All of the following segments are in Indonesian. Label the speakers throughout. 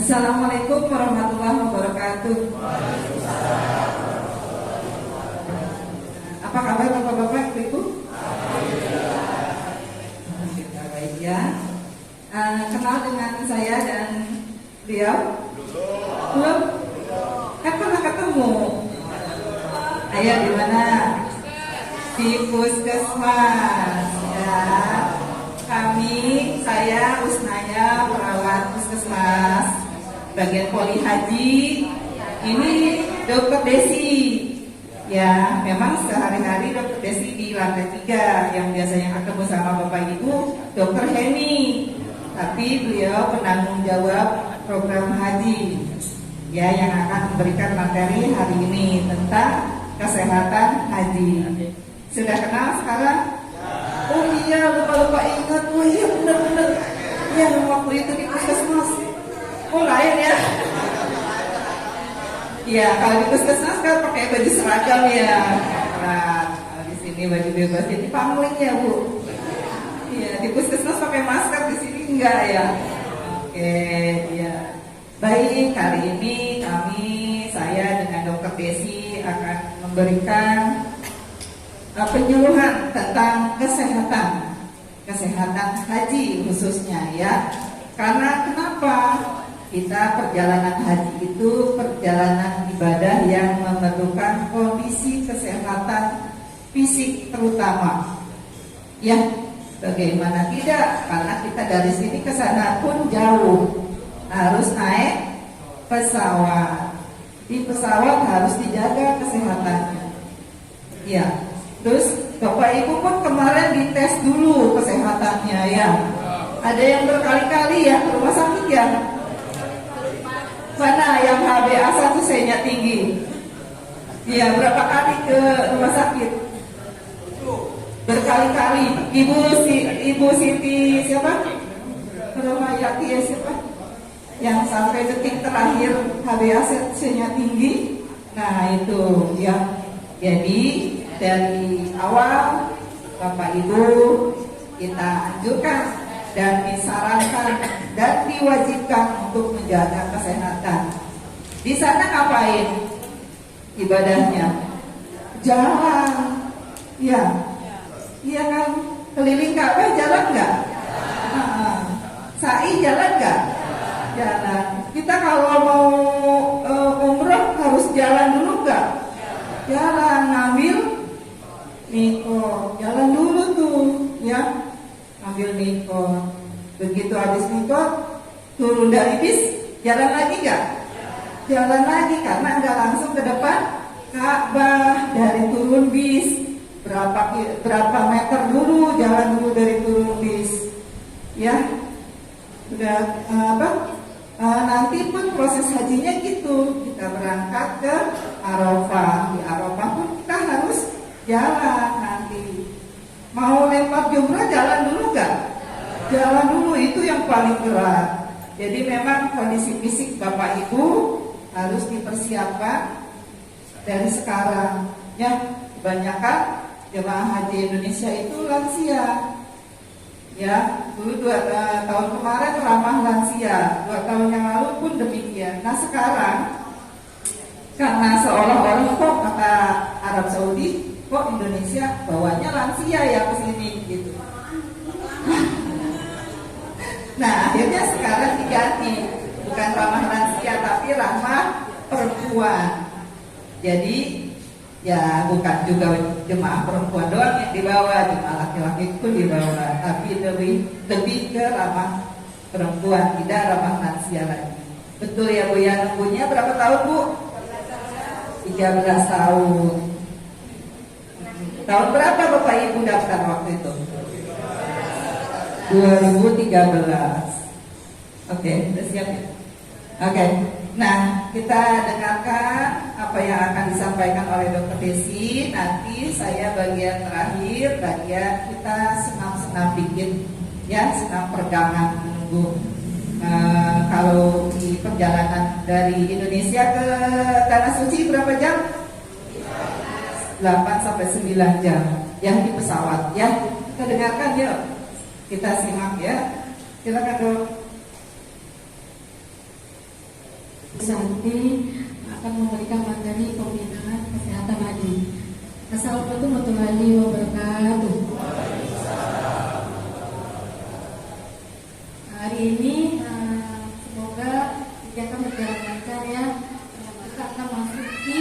Speaker 1: Assalamualaikum warahmatullahi wabarakatuh. Apa kabar Bapak-bapak, Ibu? Kita baik ya. Kenal dengan saya dan beliau? Belum? Kan pernah ketemu. Ayo di mana? Di Puskesmas. Ya. Saya Usnaya, perawat Puskesmas bagian poli haji. Ini Dokter Desi. Ya, memang sehari-hari Dokter Desi di lantai 3. Yang biasanya ketemu sama Bapak Ibu Dokter Heni. Tapi beliau penanggung jawab program haji. Ya, yang akan memberikan materi hari ini tentang kesehatan haji. Sudah kenal sekarang? Oh iya, lupa ingat. Oh iya, benar-benar. Ya, waktu itu di Puskesmas. Oh lain ya. Ya, kalau di Puskesmas kan pakai baju seragam ya. Nah, di sini baju bebas. Jadi pamling ya, Bu. Iya, di Puskesmas pakai masker, di sini enggak ya. Oke, ya. Baik, kali ini saya dengan Dokter Desi akan memberikan penyuluhan tentang kesehatan haji khususnya ya. Karena kenapa? Kita perjalanan haji itu perjalanan ibadah yang memerlukan kondisi kesehatan fisik terutama. Ya, bagaimana tidak? Karena kita dari sini ke sana pun jauh. Harus naik pesawat. Di pesawat harus dijaga kesehatannya. Ya. Terus Bapak Ibu pun kemarin dites dulu kesehatannya ya. Ada yang berkali-kali ya ke rumah sakit ya. Mana yang HbA1c nya tinggi? Iya, berapa kali ke rumah sakit? Berkali-kali. Ibu Siti siapa? Romayati ya siapa? Yang sampai detik terakhir HbA1c nya tinggi. Nah itu ya. Jadi dari awal Bapak Ibu kita anjurkan dan disarankan dan diwajibkan untuk menjaga kesehatan. Di sana ngapain ibadahnya? Jalan, ya, iya kan? Keliling Ka'bah jalan nggak? Sa'i jalan nggak? Jalan. Kita kalau mau umroh harus jalan dulu nggak? Jalan, ngambil mikot, jalan dulu tuh, ya, ambil mikot. Begitu habis mikot, turun dari bis, jalan lagi nggak? Jalan lagi karena nggak langsung ke depan Ka'bah. Dari turun bis, berapa meter dulu, jalan dulu dari turun bis, ya. Udah nanti pun proses hajinya gitu. Kita berangkat ke Arafah, di Arafah pun kita harus jalan nanti. Mau lempar jumrah jalan dulu nggak? Jalan dulu, itu yang paling berat. Jadi memang kondisi fisik Bapak Ibu harus dipersiapkan dari sekarang. Ya, kebanyakan jemaah haji Indonesia itu lansia. Ya, dulu 2 tahun kemarin ramah lansia, 2 tahun yang lalu pun demikian. Nah sekarang karena seolah-olah kok kata Arab Saudi, kok Indonesia bawanya lansia ya ke sini gitu. Nah akhirnya sekarang diganti, bukan ramah lansia tapi ramah perempuan. Jadi ya bukan juga jemaah perempuan doang yang dibawa, jemaah laki-laki pun dibawa, tapi lebih ke ramah perempuan, tidak ramah lansia lagi. Betul ya Bu ya, nunggunya berapa tahun Bu? 13 tahun. Tahun berapa Bapak Ibu daftar waktu itu? 2013. Oke, udah siap ya? Oke. Nah, kita dengarkan apa yang akan disampaikan oleh Dokter Desi. Nanti saya bagian terakhir, bagian kita senam-senam dikit, ya, senam peregangan menunggu. Kalau di perjalanan dari Indonesia ke Tanah Suci berapa jam? 8 sampai 9 jam. Yang di pesawat, ya. Kita dengarkan yuk. Kita simak ya. Silakan Dok.
Speaker 2: Santi akan memberikan materi pembinaan kesehatan haji. Assalamualaikum warahmatullahi wabarakatuh. Hari ini semoga kita berjalan lancar ya. Kita akan masuki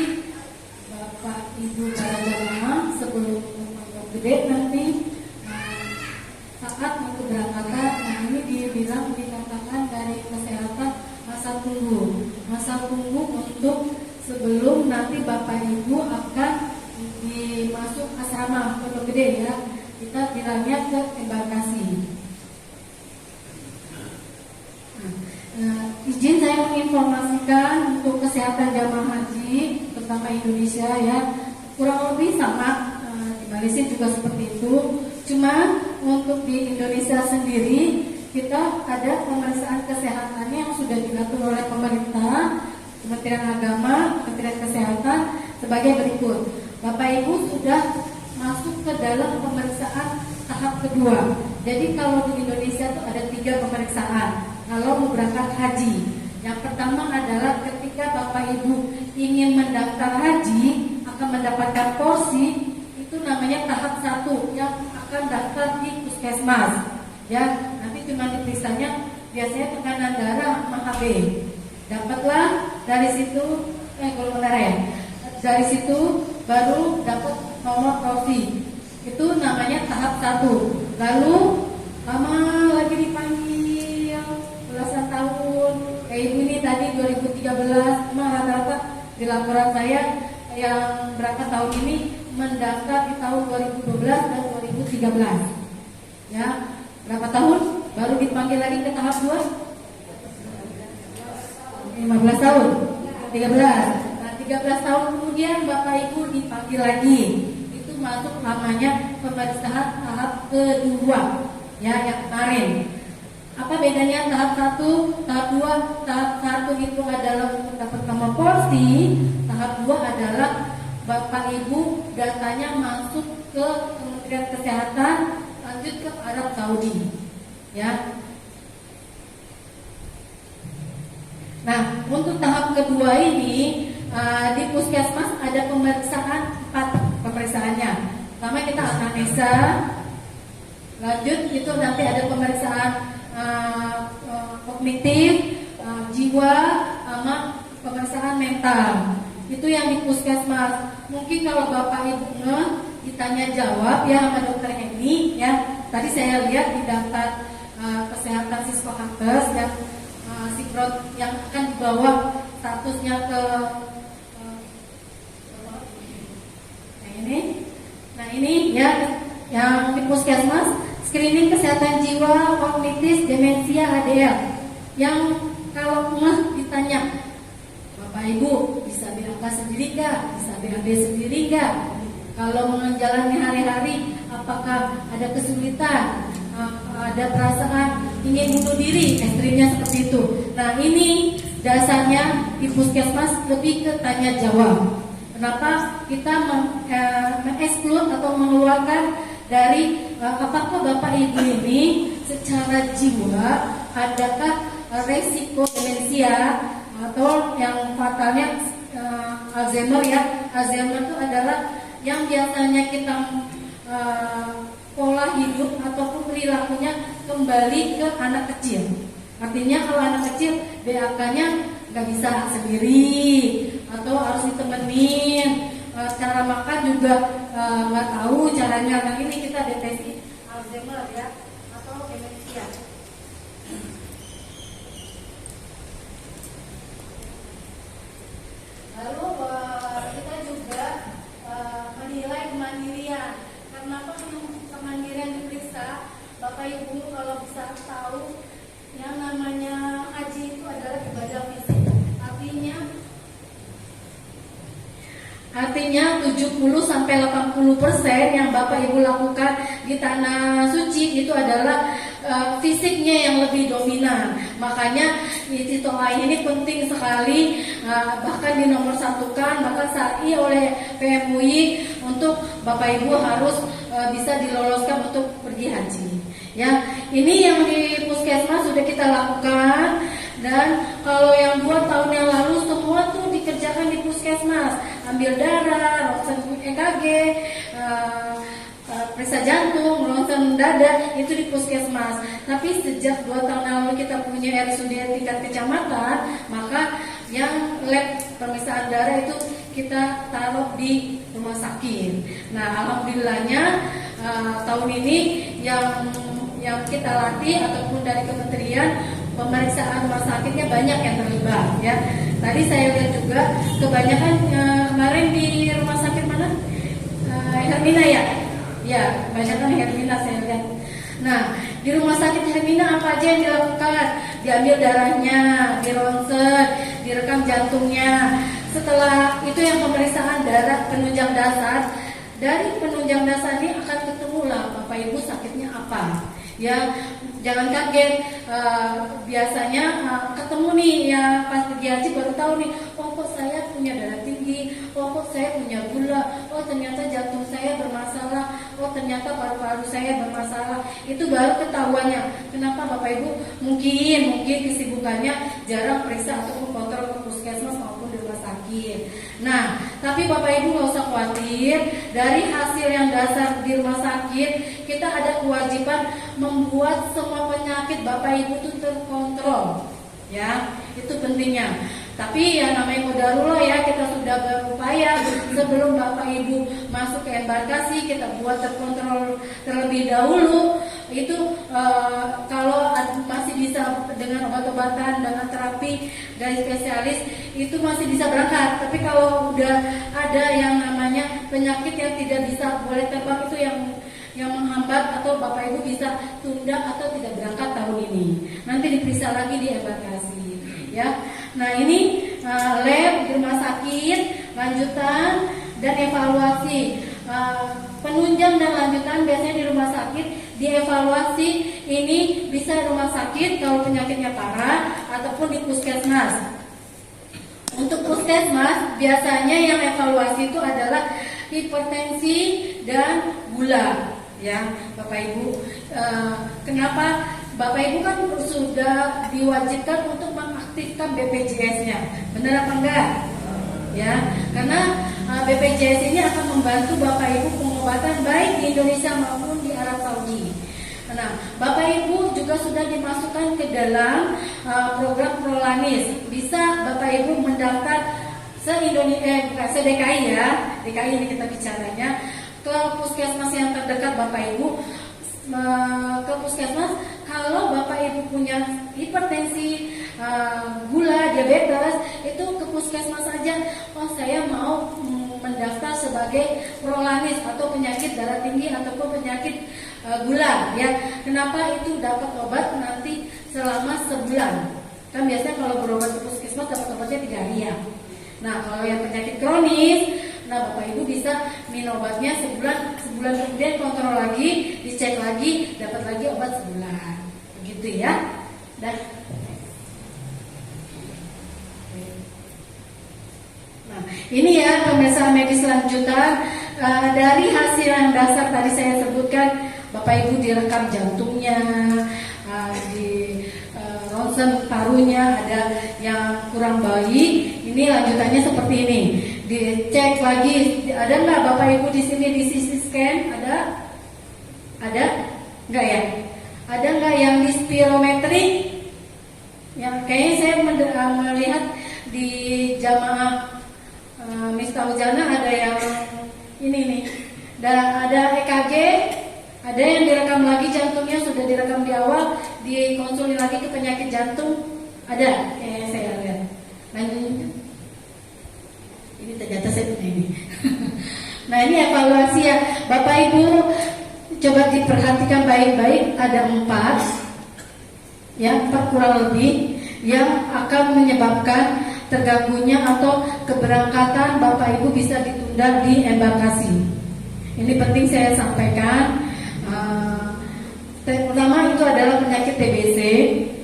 Speaker 2: Bapak Ibu para jamaah sebelum gede nanti saat mau keberangkatan. Nah ini dikatakan dari kesehatan masa tunggu untuk sebelum nanti Bapak Ibu akan dimasuk asrama Pondok Gede ya. Kita bilangnya ke embarkasi. Izin saya menginformasikan untuk kesehatan jamaah haji terutama Indonesia ya, kurang lebih sama. Di Malaysia juga seperti itu. Cuma untuk di Indonesia sendiri kita ada pemeriksaan kesehatannya yang sudah diatur oleh pemerintah, Kementerian Agama, Kementerian Kesehatan sebagai berikut. Bapak Ibu sudah masuk ke dalam pemeriksaan tahap kedua. Jadi kalau di Indonesia itu ada 3 pemeriksaan kalau mau berangkat haji. Yang pertama adalah ketika Bapak Ibu ingin mendaftar haji akan mendapatkan porsi, itu namanya tahap 1 yang akan daftar di puskesmas. Ya, nanti cuma diperiksanya biasanya tekanan darah sama HB. Dapatlah dari situ golongan darah ya. Dari situ baru dapat nomor porsi. Itu namanya tahap 1. Lalu lama lagi dipanggil belasan tahun. Kayak ibu ini tadi 2013, cuma rata-rata di laporan saya yang berangkat tahun ini mendaftar di tahun 2012 dan 2013. Ya, berapa tahun baru dipanggil lagi ke tahap 2? 15 tahun. 13. Nah, 13 tahun kemudian Bapak Ibu dipanggil lagi. Itu masuk namanya pemeriksaan tahap kedua. Ya, yang kemarin. Apa bedanya tahap 1, tahap 2? Tahap 1 itu adalah untuk dapat nomor porsi, tahap 2 adalah Bapak Ibu datanya masuk ke Kementerian Kesehatan lanjut ke Arab Saudi. Ya. Nah, untuk tahap kedua ini di puskesmas ada pemeriksaan 4 pemeriksaannya. Pertama kita anamnesa, lanjut itu nanti ada pemeriksaan kognitif, jiwa, sama pemeriksaan mental. Itu yang di puskesmas. Mungkin kalau Bapak Ibu ditanya jawab ya sama Dokter Henny ya. Tadi saya lihat di daftar kesehatan siswa kampus yang sikrot yang akan dibawa statusnya ke nah ini ya yang di puskesmas screening kesehatan jiwa, kognitif, demensia, ADL. Yang kalau ditanya Bapak Ibu bisa BAK sendiri nggak? Bisa BAB sendiri nggak? Kalau menjalani hari-hari apakah ada kesulitan? Ada perasaan ingin bunuh diri, ekstrimnya seperti itu. Nah ini dasarnya di puskesmas lebih ke tanya jawab. Kenapa kita mengeksklud atau mengeluarkan dari apakah Bapak Ibu ini secara jiwa adakah resiko demensia atau yang fatalnya Alzheimer ya. Alzheimer itu adalah yang biasanya kita pola hidup ataupun perilakunya kembali ke anak kecil. Artinya kalau anak kecil BAK-nya nggak bisa sendiri atau harus ditemenin, cara makan juga nggak tahu caranya. Nah ini kita deteksi Alzheimer ya atau demensia. Lalu kita juga menilai kemandirian. Kenapa kemandirian diperiksa? Bapak Ibu kalau bisa tahu yang namanya haji itu adalah ibadah fisik. Artinya 70-80% yang Bapak Ibu lakukan di tanah suci itu adalah fisiknya yang lebih dominan. Makanya istiqomah ini penting sekali, bahkan dinomor-satukan, bahkan SAI oleh PMUI untuk Bapak Ibu harus bisa diloloskan untuk pergi haji. Ya, ini yang di puskesmas sudah kita lakukan, dan kalau yang 2 tahun yang lalu ambil darah, ronsen EKG, periksa jantung, ronsen dada itu di puskesmas. Tapi sejak 2 tahun lalu kita punya RSUD tingkat kecamatan, maka yang lab pemeriksaan darah itu kita taruh di rumah sakit. Nah, alhamdulillahnya tahun ini yang kita latih ataupun dari kementerian pemeriksaan rumah sakitnya banyak yang terlibat ya. Tadi saya lihat juga kebanyakan kemarin di rumah sakit mana? Hermina ya? Ya, kebanyakan Hermina saya lihat. Nah, di rumah sakit Hermina apa aja yang dilakukan? Diambil darahnya, dironsen, direkam jantungnya. Setelah itu yang pemeriksaan darah penunjang dasar. Dari penunjang dasar ini akan ketemu lah Bapak Ibu sakitnya apa. Ya, jangan kaget. Biasanya ketemu nih ya pas pergi haji baru tahu nih, oh kok saya punya darah tinggi, oh kok saya punya gula, oh ternyata jantung saya bermasalah, oh ternyata paru-paru saya bermasalah. Itu baru ketahuannya. Kenapa Bapak Ibu? Mungkin kesibukannya jarang periksa ataupun kontrol ke puskesmas maupun di rumah sakit. Nah, tapi Bapak Ibu nggak usah khawatir. Dari hasil yang dasar di rumah sakit, kita ada kewajiban membuat semua penyakit Bapak Ibu itu terkontrol. Ya, itu pentingnya. Tapi ya namanya qadarullah ya, kita sudah berupaya sebelum Bapak Ibu masuk ke embarkasi kita buat terkontrol terlebih dahulu. Itu kalau masih bisa dengan obat-obatan, dengan terapi dari spesialis itu masih bisa berangkat. Tapi kalau udah ada yang namanya penyakit yang tidak bisa boleh terbang, itu yang menghambat atau Bapak Ibu bisa tunda atau tidak berangkat tahun ini. Nanti diperiksa lagi di embarkasi ya. Nah, ini lab di rumah sakit, lanjutan dan evaluasi. Penunjang dan lanjutan biasanya di rumah sakit dievaluasi, ini bisa di rumah sakit kalau penyakitnya parah ataupun di puskesmas. Untuk puskesmas biasanya yang evaluasi itu adalah hipertensi dan gula ya Bapak Ibu. Kenapa? Bapak Ibu kan sudah diwajibkan untuk mengaktifkan BPJS-nya, benar apa enggak? Ya, karena BPJS ini akan membantu Bapak Ibu pengobatan baik di Indonesia maupun di Arab Saudi. Nah, Bapak Ibu juga sudah dimasukkan ke dalam program Prolanis. Bisa Bapak Ibu mendaftar se-DKI ya, DKI ini kita bicaranya, ke puskesmas yang terdekat Bapak Ibu. Ke puskesmas kalau Bapak Ibu punya hipertensi, gula, diabetes, itu ke puskesmas saja. Oh, saya mau mendaftar sebagai Prolanis atau penyakit darah tinggi ataupun penyakit gula ya. Kenapa? Itu dapat obat nanti selama sebulan. Kan biasanya kalau berobat di puskesmas dapat obatnya 3 hari ya. Nah, kalau yang penyakit kronis, nah Bapak Ibu bisa minum obatnya sebulan kemudian kontrol lagi, dicek lagi, dapat lagi obat sebulan. Begitu ya. Dan nah, ini ya pemeriksaan medis lanjutan. Dari hasil yang dasar tadi saya sebutkan, Bapak Ibu direkam jantungnya, di ronsen parunya ada yang kurang baik. Ini lanjutannya seperti ini. Dicek lagi, ada nggak Bapak Ibu di sini di CT scan? Ada? Nggak ya? Ada nggak yang di spirometri? Yang kayaknya saya melihat di jamaah Miftahul-Jannah ada yang ini nih. Ada EKG, ada yang direkam lagi jantungnya, sudah direkam di awal, dikonsulin lagi ke penyakit jantung. Ada, kayaknya saya lihat. Lanjut. Ini ternyata saya punya ini. Nah, ini evaluasi ya Bapak Ibu, coba diperhatikan baik-baik. Ada 4 ya, 4 kurang lebih yang akan menyebabkan terganggunya atau keberangkatan Bapak Ibu bisa ditunda di embarkasi. Ini penting saya sampaikan. Pertama itu adalah penyakit TBC.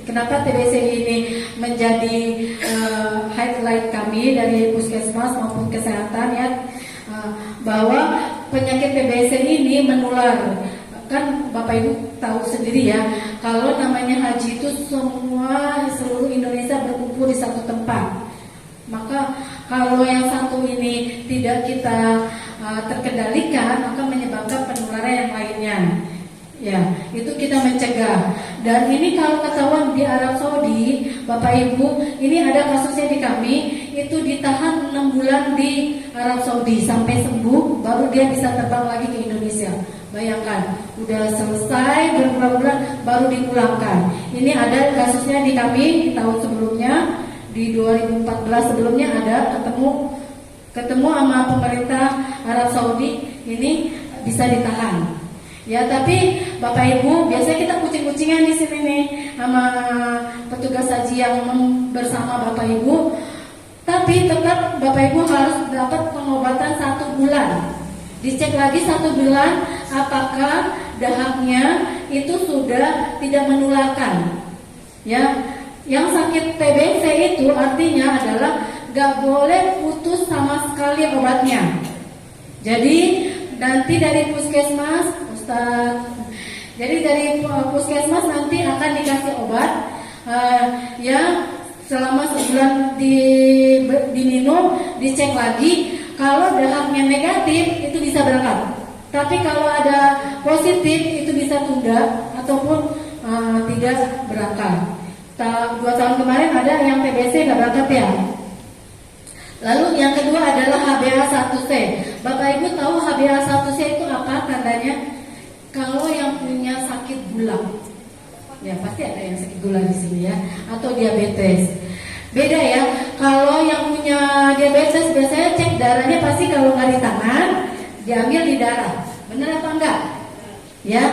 Speaker 2: Kenapa TBC ini menjadi highlight kami dari puskesmas maupun kesehatan ya, bahwa penyakit TBC ini menular. Kan Bapak Ibu tahu sendiri ya, kalau namanya haji itu seluruh Indonesia berkumpul di satu tempat. Maka maka kalau yang satu ini tidak kita terkendalikan, akan menyebabkan penularan yang lainnya. Ya, itu kita mencegah. Dan ini kalau ketahuan di Arab Saudi, Bapak Ibu, ini ada kasusnya di kami, itu ditahan 6 bulan di Arab Saudi sampai sembuh, baru dia bisa terbang lagi ke Indonesia. Bayangkan, udah selesai berbulan-bulan baru dipulangkan. Ini ada kasusnya di kami di tahun sebelumnya, di 2014 sebelumnya ada ketemu sama pemerintah Arab Saudi, ini bisa ditahan. Ya, tapi Bapak Ibu, biasanya kita kucing-kucingan di sini nih sama petugas haji yang bersama Bapak Ibu. Tapi tetap Bapak Ibu harus dapat pengobatan 1 bulan. Dicek lagi 1 bulan apakah dahaknya itu sudah tidak menularkan. Ya, yang sakit TBC itu artinya adalah gak boleh putus sama sekali obatnya. Jadi nanti dari puskesmas, jadi dari puskesmas nanti akan dikasih obat yang selama sebulan diminum, dicek lagi. Kalau dahaknya negatif itu bisa berangkat. Tapi kalau ada positif itu bisa tunda ataupun tidak berangkat. 2 tahun kemarin ada yang TBC nggak berangkat ya. Lalu yang kedua adalah HbA1c. Bapak Ibu tahu HbA1c itu apa tandanya? Kalau yang punya sakit gula, ya pasti ada yang sakit gula di sini ya, atau diabetes. Beda ya. Kalau yang punya diabetes biasanya cek darahnya pasti kalau nggak di tangan, diambil di darah. Benar apa enggak? Ya.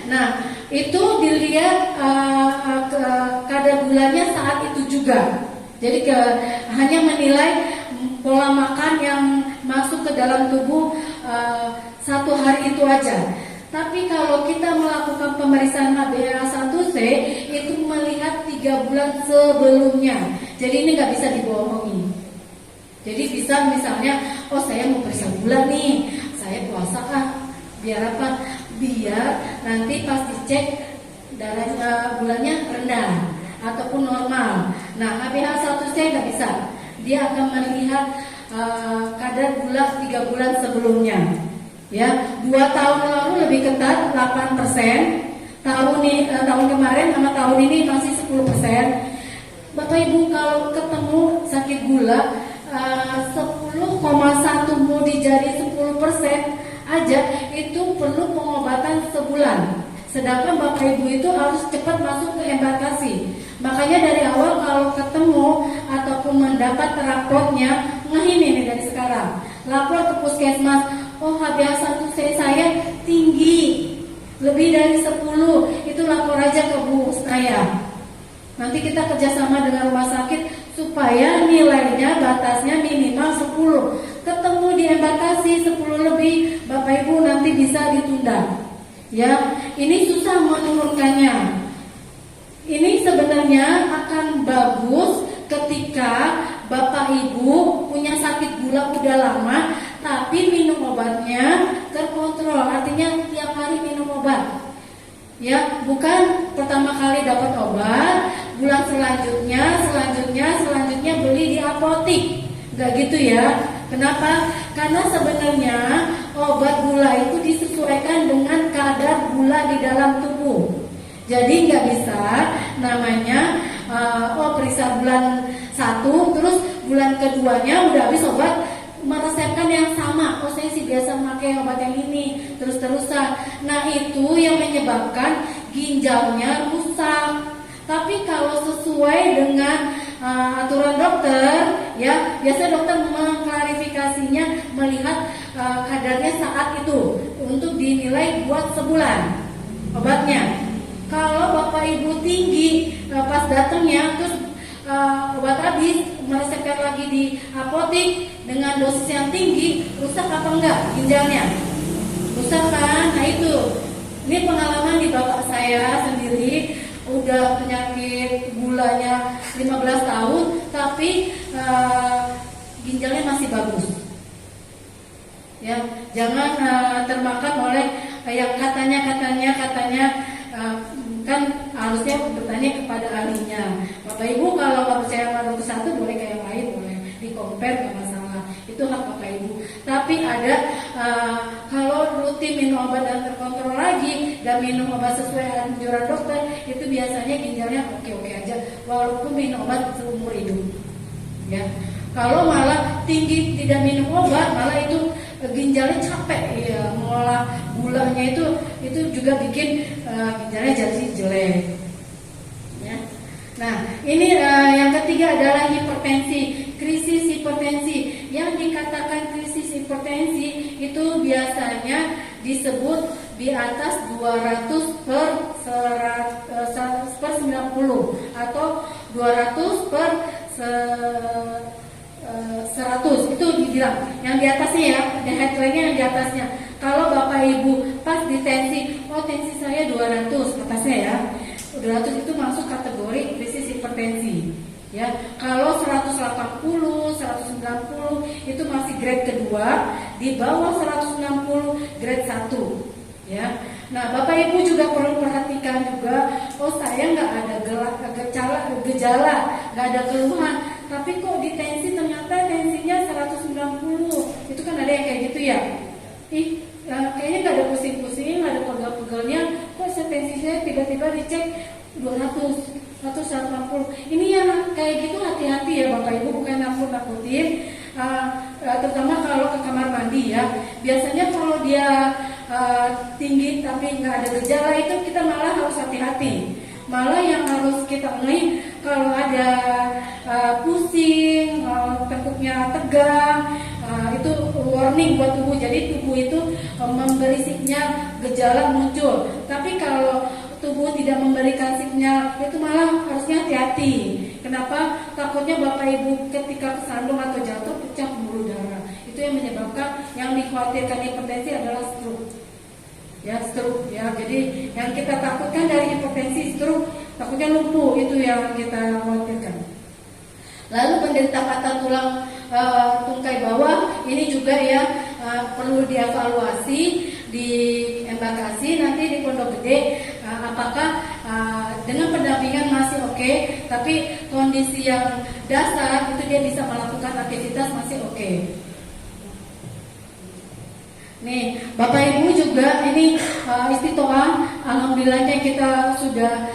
Speaker 2: Nah, itu dilihat kadar gulanya saat itu juga. Jadi hanya menilai pola makan yang masuk ke dalam tubuh 1 hari itu aja. Tapi kalau kita melakukan pemeriksaan HbA1c itu melihat 3 bulan sebelumnya. Jadi ini nggak bisa dibohongi. Jadi bisa misalnya, oh saya mau periksa gula nih, saya puasa biar apa? Biar nanti pas dicek darah gulanya rendah ataupun normal. Nah, HbA1c nggak bisa. Dia akan melihat kadar gula 3 bulan sebelumnya. Ya, 2 tahun lalu lebih ketat 8%. Tahun kemarin sama tahun ini masih 10%. Bapak Ibu kalau ketemu sakit gula 10,1 mau dijadi 10% aja itu perlu pengobatan sebulan. Sedangkan Bapak Ibu itu harus cepat masuk ke embarkasi. Makanya dari awal kalau ketemu ataupun mendapat raportnya, ini dari sekarang. Lapor ke puskesmas, oh HbA1c saya tinggi, lebih dari 10, itu lapor aja ke Bu saya. Nanti kita kerjasama dengan rumah sakit supaya nilainya batasnya minimal 10. Ketemu di embarkasi 10 lebih, Bapak Ibu nanti bisa ditunda. Ya, ini susah menurunkannya. Ini sebenarnya akan bagus ketika Bapak Ibu punya sakit gula udah lama, tapi minum obatnya terkontrol. Artinya tiap hari minum obat. Ya, bukan pertama kali dapat obat, bulan selanjutnya beli di apotik. Enggak gitu ya. Kenapa? Karena sebenarnya obat gula itu disesuaikan dengan kadar gula di dalam tubuh. Jadi nggak bisa namanya periksa bulan 1 terus bulan keduanya udah habis obat meresepkan yang sama. Oh saya sih biasa pakai obat yang ini terus-terusan. Nah itu yang menyebabkan ginjalnya rusak. Tapi kalau sesuai dengan aturan dokter, ya biasa dokter mengklarifikasinya melihat kadarnya saat itu untuk dinilai buat sebulan obatnya. Kalau Bapak Ibu tinggi pas datangnya terus obat habis meresepkan lagi di apotik dengan dosis yang tinggi, rusak apa enggak ginjalnya? Rusak kan? Nah itu, ini pengalaman di bapak saya sendiri. Udah penyakit gulanya 15 tahun tapi ginjalnya masih bagus. Ya, jangan termakan oleh yang katanya kan harusnya bertanya kepada ahlinya. Bapak Ibu kalau nggak percaya sama dokter satu boleh ke yang lain boleh. Di compare nggak masalah, itu hak bapak ibu. Tapi ada kalau rutin minum obat dan terkontrol lagi dan minum obat sesuai anjuran dokter, itu biasanya ginjalnya oke-oke aja walaupun minum obat seumur hidup. Ya, kalau malah tinggi tidak minum obat, malah itu ginjalnya capek, ya, mengolah gulanya itu juga bikin ginjalnya jadi jelek. Ya. Nah, ini yang ketiga adalah hipertensi, krisis hipertensi. Yang dikatakan krisis hipertensi itu biasanya disebut di atas 200 per 90 atau 200 per 100 itu dibilang yang di atasnya ya, headline-nya yang di atasnya. Kalau bapak ibu pas di tensi, oh tensi saya 200 atasnya ya, 200 itu masuk kategori krisis hipertensi. Ya, kalau 180, 190 itu masih grade kedua, di bawah 160 grade 1. Ya. Nah, bapak ibu juga perlu perhatikan juga, oh saya nggak ada gejala, nggak ada keluhan, tapi kok di tensi ternyata tensinya 190, itu kan ada yang kayak gitu ya. Kayaknya nggak ada pusing-pusing, nggak ada pegel-pegelnya, kok tensi saya tiba-tiba dicek 200, 180. Ini yang kayak gitu hati-hati ya bapak ibu, bukan nakut-nakutin. Terutama kalau ke kamar mandi ya, biasanya kalau dia tinggi tapi nggak ada gejala itu kita malah harus hati-hati. Malah yang harus kita ngeh kalau ada pusing, tekuknya tegang, itu warning buat tubuh. Jadi tubuh itu memberi sinyal gejala muncul. Tapi kalau tubuh tidak memberikan sinyal, itu malah harusnya hati-hati. Kenapa? Takutnya bapak ibu ketika kesandung atau jatuh pecah pembuluh darah. Itu yang menyebabkan, yang dikhawatirkan hipertensi adalah stroke. Ya, stroke ya. Jadi yang kita takutkan dari hipertensi, stroke, takutnya lumpuh, itu yang kita khawatirkan. Lalu penderita patah tulang tungkai bawah, ini juga ya perlu dievaluasi di Embakasi, nanti di Pondok Gede, apakah dengan pendampingan masih oke, tapi kondisi yang dasar itu dia bisa melakukan aktivitas masih oke. Nih, Bapak Ibu juga ini istiqomah, alhamdulillahnya kita sudah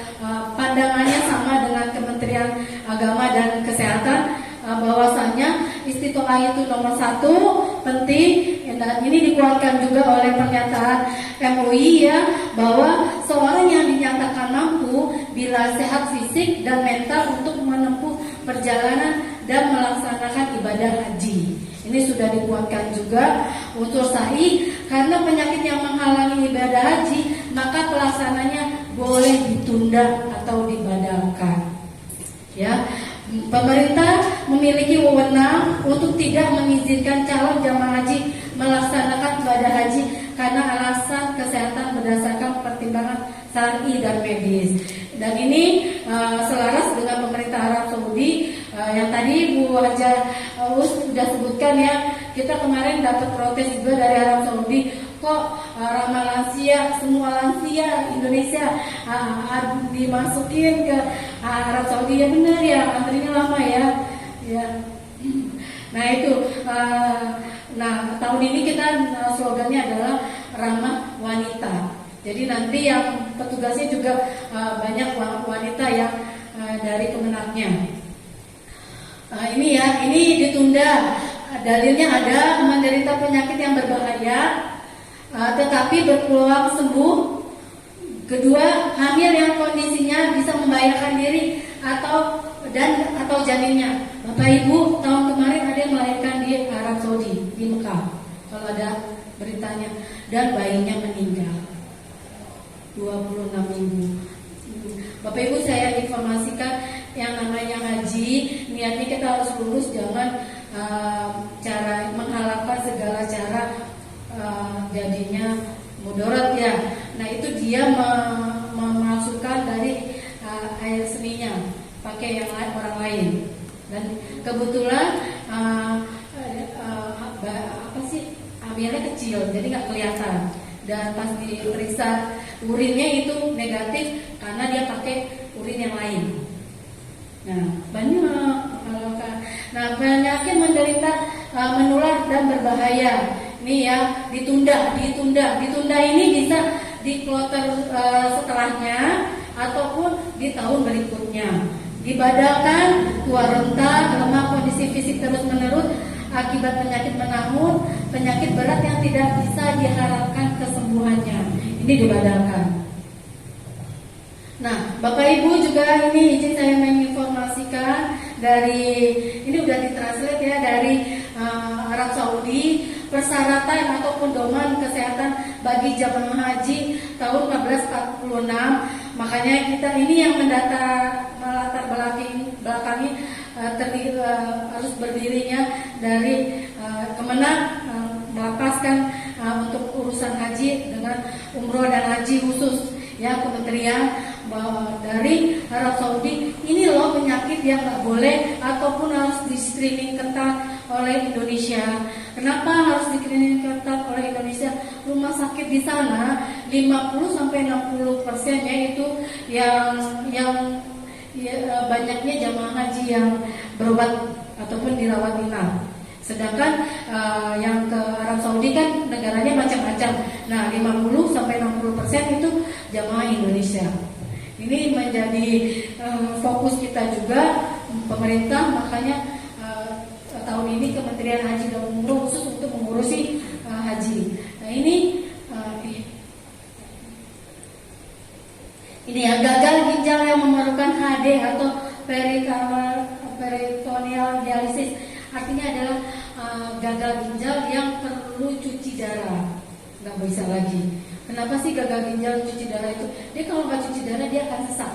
Speaker 2: pandangannya sama dengan Kementerian Agama dan Kesehatan, bahwasanya istiqomah itu nomor 1 penting. Dan ini dikuatkan juga oleh pernyataan MUI ya, bahwa seorang yang dinyatakan mampu bila sehat fisik dan mental untuk menempuh perjalanan dan melaksanakan ibadah haji. Ini sudah dikuatkan juga unsur sahih, karena penyakit yang menghalangi ibadah haji maka pelaksananya boleh ditunda atau dibadalkan. Ya, pemerintah memiliki wewenang untuk tidak mengizinkan calon jamaah haji melaksanakan ibadah haji karena alasan kesehatan berdasarkan pertimbangan syar'i dan medis. Dan ini selaras dengan pemerintah Arab Saudi yang tadi Bu Haja sudah sebutkan ya. Kita kemarin dapat protes juga dari Arab Saudi, kok ramah lansia, semua lansia Indonesia dimasukin ke Arab Saudi. Ya benar ya, antrinya lama ya. Ya. Nah itu, tahun ini kita slogannya adalah ramah wanita. Jadi nanti yang petugasnya juga banyak wanita yang dari Kemenaknya. Ini ya, ini ditunda. Dalilnya ada menderita penyakit yang berbahaya, tetapi berpeluang sembuh. Kedua, hamil yang kondisinya bisa membahayakan diri atau janinnya. Bapak Ibu, tahun kemarin ada yang melahirkan di Arab Saudi, di Mekah, kalau ada beritanya, dan bayinya meninggal 26 minggu. Bapak Ibu, saya informasikan yang namanya haji, niatnya kita harus lurus, jangan cara menghalalkan segala cara jadinya mudarat ya. Nah itu dia memasukkan dari air seninya, pakai yang lain, orang lain. Dan kebetulan hamilnya kecil, jadi nggak kelihatan. Dan pas diperiksa urinnya itu negatif karena dia pakai urin yang lain. Nah banyak Nah, penyakit menderita menular dan berbahaya. Ini ya, ditunda ini bisa di kloter setelahnya ataupun di tahun berikutnya. Dibadalkan, tua renta, lemah kondisi fisik terus menerus akibat penyakit menahun, penyakit berat yang tidak bisa diharapkan kesembuhannya. Ini dibadalkan. Nah, Bapak Ibu juga ini izin saya menginformasikan dari ini udah ditranslate ya dari Arab Saudi, persyaratan atau pedoman kesehatan bagi jamaah haji tahun 1446. Makanya kita ini yang melatar belakangi harus berdirinya dari Kemenang melepaskan untuk urusan haji dengan umroh dan haji khusus ya, kementerian dari Arab Saudi. Ini loh penyakit yang nggak boleh ataupun harus di screening ketat oleh Indonesia. Kenapa harus di screening ketat oleh Indonesia? Rumah sakit di sana 50-60% yaitu yang banyaknya jamaah haji yang berobat ataupun dirawat inap. Sedangkan yang ke Arab Saudi kan negaranya macam-macam. Nah, 50-60% itu jamaah Indonesia. Ini menjadi fokus kita juga pemerintah, makanya tahun ini Kementerian Haji dan Umroh khusus untuk mengurusi haji. Nah, ini ya, gagal ginjal yang memerlukan HD atau peritoneal dialisis. Artinya adalah gagal ginjal yang perlu cuci darah, nggak bisa lagi. Kenapa sih gagal ginjal cuci darah itu? Dia kalau nggak cuci darah dia akan sesak,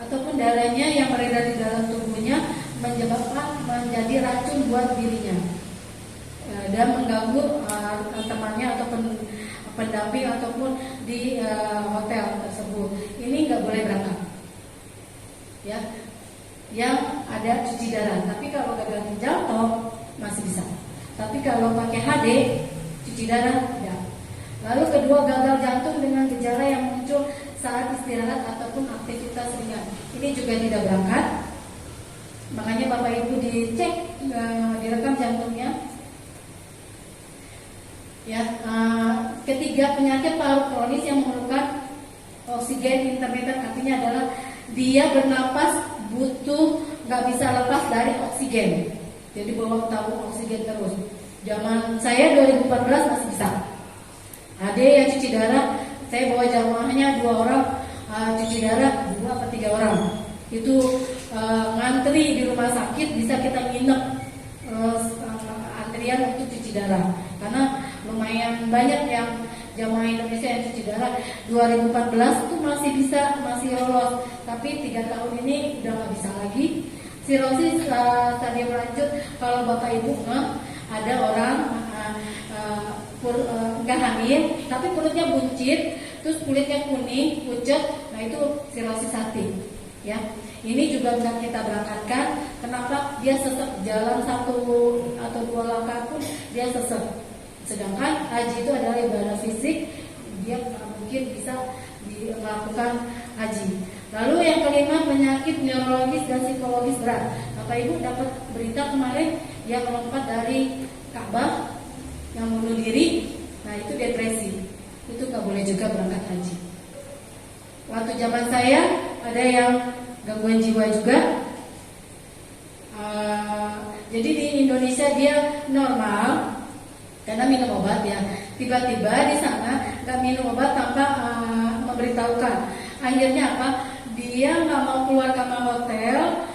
Speaker 2: ataupun darahnya yang beredar di dalam tubuhnya menyebabkan menjadi racun buat dirinya dan mengganggu temannya ataupun pendamping ataupun di hotel tersebut. Ini nggak boleh berangkat, ya. Yang ada cuci darah. Tapi kalau gagal ginjal masih bisa. Tapi kalau pakai HD cuci darah tidak. Lalu kedua, gagal jantung dengan gejala yang muncul saat istirahat ataupun aktivitas ringan. Ini juga tidak berangkat. Makanya Bapak Ibu dicek, direkam jantungnya. Ya, ketiga, penyakit paru kronis yang memerlukan oksigen intermittent, artinya adalah dia bernapas butuh, nggak bisa lepas dari oksigen. Jadi bawa tabung oksigen terus. Zaman saya 2014 masih bisa. Ada yang cuci darah, saya bawa jamaahnya 2 orang, cuci darah 2 atau 3 orang. Itu ngantri di rumah sakit, bisa kita nginep antrian untuk cuci darah. Karena lumayan banyak yang jamaah Indonesia yang cuci darah. 2014 itu masih lolos, tapi 3 tahun ini udah nggak bisa lagi. Sirosis stadium lanjut, kalau Bapak Ibu ada orang nggak hamil, tapi perutnya buncit, terus kulitnya kuning, pucat, nah itu sirosis hati. Ya, ini juga bisa kita berangkatkan. Kenapa? Dia sesek, jalan 1 atau 2 langkah pun dia sesek. Sedangkan haji itu adalah ibadah fisik, dia mungkin bisa melakukan haji. Lalu yang kelima, penyakit neurologis dan psikologis berat. Bapak Ibu dapat berita kemarin yang lompat dari Ka'bah, yang bunuh diri, nah itu depresi, itu nggak boleh juga berangkat haji. Waktu zaman saya ada yang gangguan jiwa juga. Jadi di Indonesia dia normal karena minum obat ya. Tiba-tiba di sana nggak minum obat tanpa memberitahukan. Akhirnya apa? Dia nggak mau keluar kamar hotel.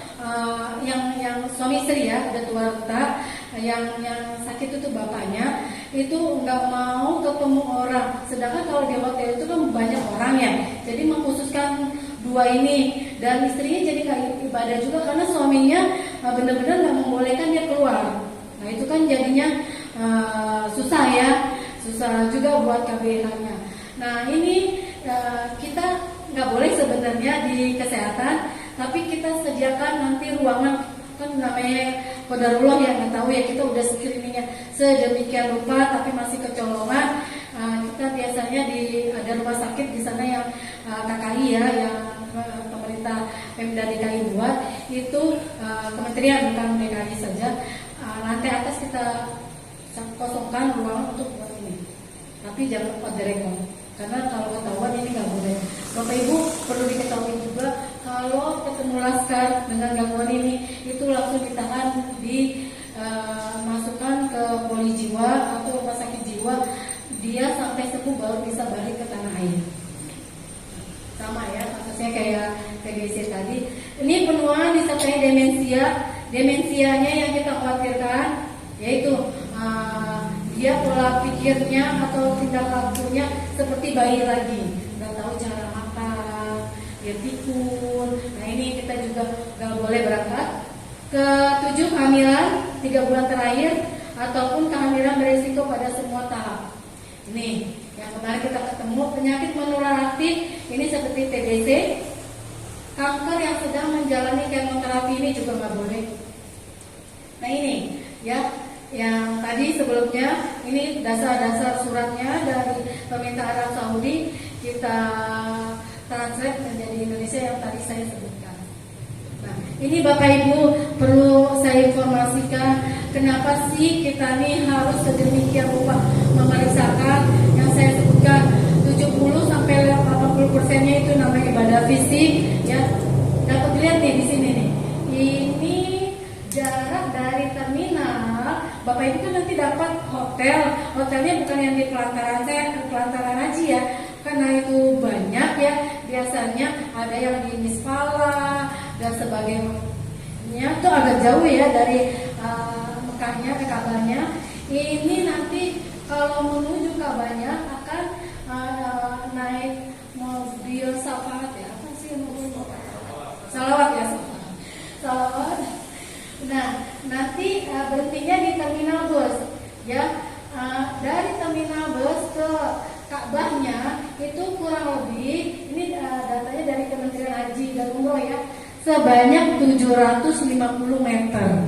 Speaker 2: Yang suami istri ya, ada tua renta. Yang sakit itu bapaknya itu nggak mau ketemu orang. Sedangkan kalau di hotel itu kan banyak orang ya. Jadi mengkhususkan 2 ini, dan istrinya jadi nggak ibadah juga karena suaminya benar-benar nggak membolehkan dia keluar. Nah itu kan jadinya susah ya, susah juga buat KBH-nya. Nah ini kita nggak boleh sebenarnya di kesehatan, tapi kita sediakan nanti ruangan, kan namanya qadarullah ya, nggak tahu ya, kita udah screeningnya sedemikian rupa tapi masih kecolongan. Kita biasanya ada rumah sakit di sana yang KKI ya, yang pemerintah Pemda DKI buat itu kementerian bukan DKI saja, lantai atas kita kosongkan ruangan untuk buat ini, tapi jangan buat direkom karena kalau ketahuan ini nggak boleh. Bapak Ibu perlu diketahui juga kalau ketemu laskar dengan gangguan ini itu langsung ditahan, dimasukkan ke poli jiwa atau rumah sakit jiwa, dia sampai sembuh baru bisa balik ke tanah air. Sama ya kasusnya kayak PGC tadi. Ini penuaan disertai demensianya yang kita khawatirkan yaitu dia pola pikirnya atau tindak lakunya seperti bayi lagi, nggak tahu cara makan, dia pikun. Nah ini kita juga nggak boleh berangkat. Ketujuh, kehamilan 3 bulan terakhir ataupun kehamilan berisiko pada semua tahap. Ini yang kemarin kita ketemu penyakit menular aktif ini seperti TBC, kanker yang sedang menjalani kemoterapi ini juga nggak boleh. Nah ini ya yang tadi sebelumnya ini dasar-dasar suratnya dari pemerintah Arab Saudi kita translate menjadi Indonesia yang tadi saya sebutkan. Nah ini Bapak Ibu perlu saya informasikan kenapa sih kita nih harus sedemikian rupa memeriksakan yang saya sebutkan 70-80%-nya itu namanya ibadah fisik ya. Dapat dilihat nih di sini nih. Ini jarak dari terminal. Bapak Ibu kan nanti dapat hotelnya bukan yang di pelantaran haji ya, karena itu banyak ya, biasanya ada yang di Misfala dan sebagainya, itu agak jauh ya dari Mekahnya ke Ka'bahnya. Ini nanti kalau menuju Ka'bahnya akan naik mobil syafaat ya, apa sih mobil salawat ya, salawat. Nah, nanti berhentinya di terminal bus, ya. Dari terminal bus ke Ka'bahnya itu kurang lebih, ini datanya dari Kementerian Haji dan Umroh ya, sebanyak 750 meter,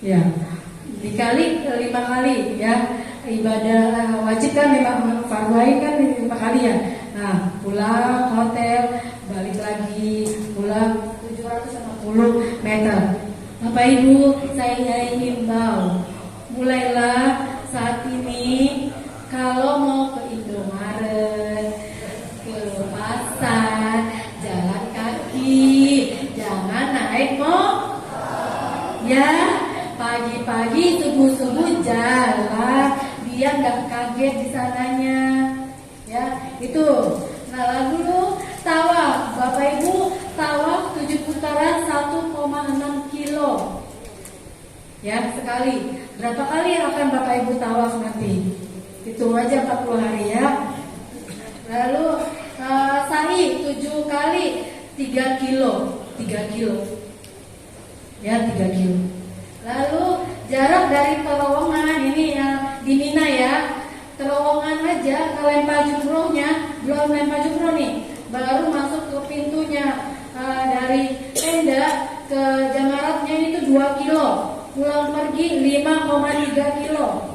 Speaker 2: ya. Dikali 5 kali, ya. Ibadah wajib kan memang fardu ain kan 5 kali ya. Nah, pulang hotel, balik lagi, pulang 750 meter. Bapak Ibu, saya ingin himbau, mulailah saat ini kalau mau ke Indomaret, ke pasar, jalan kaki, jangan naik motor. Ya, pagi-pagi subuh-subuh jalan, biar nggak kaget di sananya. Ya, itu. Nah, lalu tawaf, Bapak Ibu, tawaf 7 putaran 1,6 kilo. Ya, sekali. Berapa kali akan Bapak Ibu tawaf nanti? Hitung aja 40 hari ya. Lalu sa'i 7 kali 3 kilo. 3 kilo. Ya, 3 kilo. Lalu jarak dari terowongan ini yang di Mina ya. Terowongan aja ke lempar jumrohnya, belum lempar jumroh nih, baru masuk ke pintunya dari tenda ke jamaratnya itu 2 kilo, pulang pergi 5,3 kilo.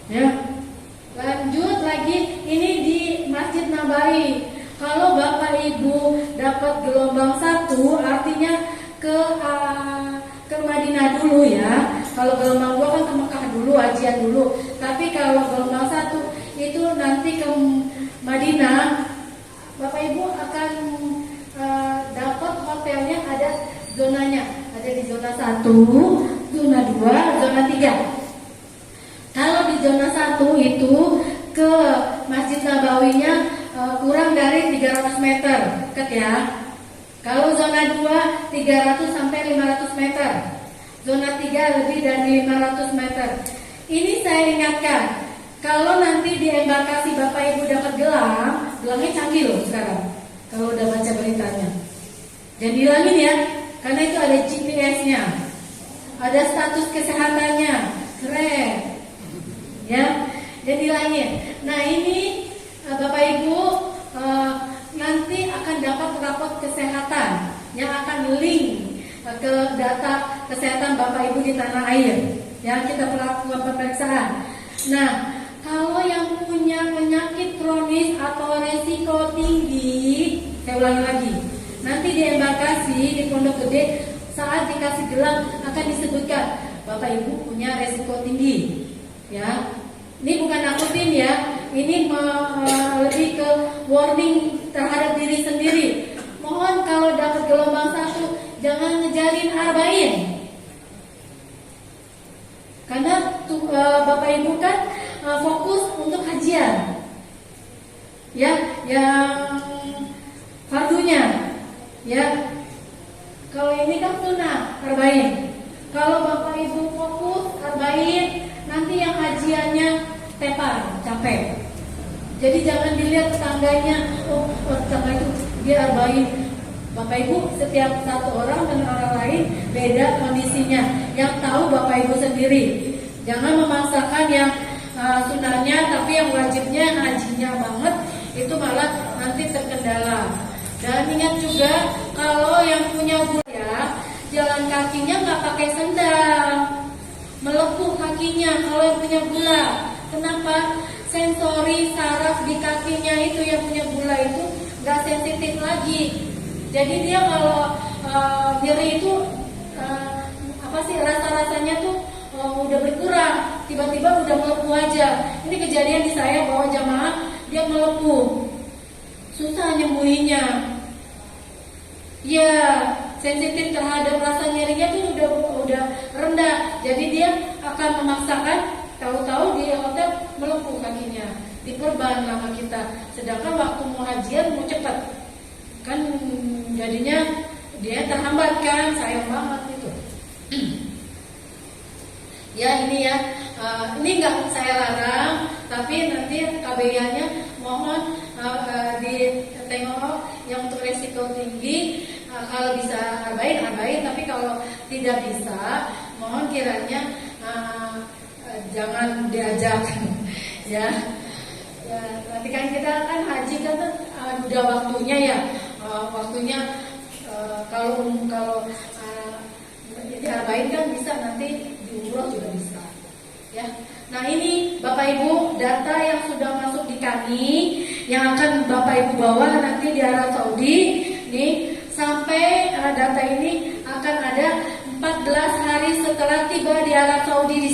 Speaker 2: Ya, lanjut lagi ini di Masjid Nabawi. Kalau Bapak Ibu dapat gelombang 1, artinya ke Madinah dulu ya. Kalau gelombang 2 kan ke Mekah dulu, hajian dulu. Tapi kalau gelombang 1 itu nanti ke Madinah, Bapak Ibu akan dapat hotelnya ada zonanya. Ada di zona 1, zona 2, zona 3. Kalau di zona 1 itu ke Masjid Nabawinya kurang dari 300 meter, deket ya. Kalau zona 2 300 sampai 500 meter. Zona 3 lebih dari 500 meter. Ini saya ingatkan, kalau nanti di embarkasi Bapak Ibu dapat gelangnya canggih loh sekarang. Kalau udah baca beritanya, jangan dihilangin ya, karena itu ada GPS-nya, ada status kesehatannya, keren, ya, jangan dihilangin. Nah ini Bapak Ibu nanti akan dapat rapot kesehatan yang akan link ke data kesehatan Bapak Ibu di tanah air yang kita lakukan pemeriksaan. Nah, kalau yang punya penyakit kronis atau resiko tinggi, saya ulangi lagi, nanti di embarkasi di Pondok Gede saat dikasih gelang akan disebutkan Bapak Ibu punya resiko tinggi, ya. Ini bukan nakutin ya, ini lebih ke warning terhadap diri sendiri. Mohon kalau dapat gelombang 1 jangan ngejalin arba'in. Karena Bapak Ibu kan fokus untuk kajian, ya, yang fardunya, ya. Kalau ini kan sunnah arba'in. Kalau Bapak Ibu fokus arba'in, nanti yang kajiannya tepar, capek. Jadi jangan dilihat tetangganya, oh tetangga itu dia arba'in. Bapak Ibu setiap satu orang dengan orang lain beda kondisinya. Yang tahu Bapak Ibu sendiri. Jangan memaksakan yang sunnahnya, tapi yang wajibnya hajinya banget itu malah nanti terkendala. Dan ingat juga kalau yang punya gula ya, jalan kakinya nggak pakai sendal, melepuh kakinya kalau yang punya gula. Kenapa? Sensori saraf di kakinya itu yang punya gula itu nggak sensitif lagi. Jadi dia kalau nyeri itu rasa-rasanya tuh udah berkurang, tiba-tiba udah melepuh aja. Ini kejadian di saya bawa jamaah dia melepuh, susah nyembuhinya. Ya, sensitif terhadap rasa nyerinya tuh udah rendah. Jadi dia akan memaksakan, tahu-tahu di hotel melepuh kakinya, diperban sama kita. Sedangkan waktu mau hajian mau cepat, kan jadinya dia terhambat kan, sayang banget itu. Ya ini ya, ini nggak saya larang, tapi nanti KBI-nya mohon ditengok yang untuk resiko tinggi, kalau bisa arba'in, tapi kalau tidak bisa, mohon kiranya jangan diajak, ya. Ya, nanti kan kita kan haji kan udah waktunya ya, kalau diarba'in kan bisa, nanti di umroh juga bisa, ya. Nah ini Bapak Ibu data yang sudah masuk di kami, yang akan Bapak Ibu bawa nanti di Arab Saudi. Nih sampai data ini akan ada 14 hari setelah tiba di Arab Saudi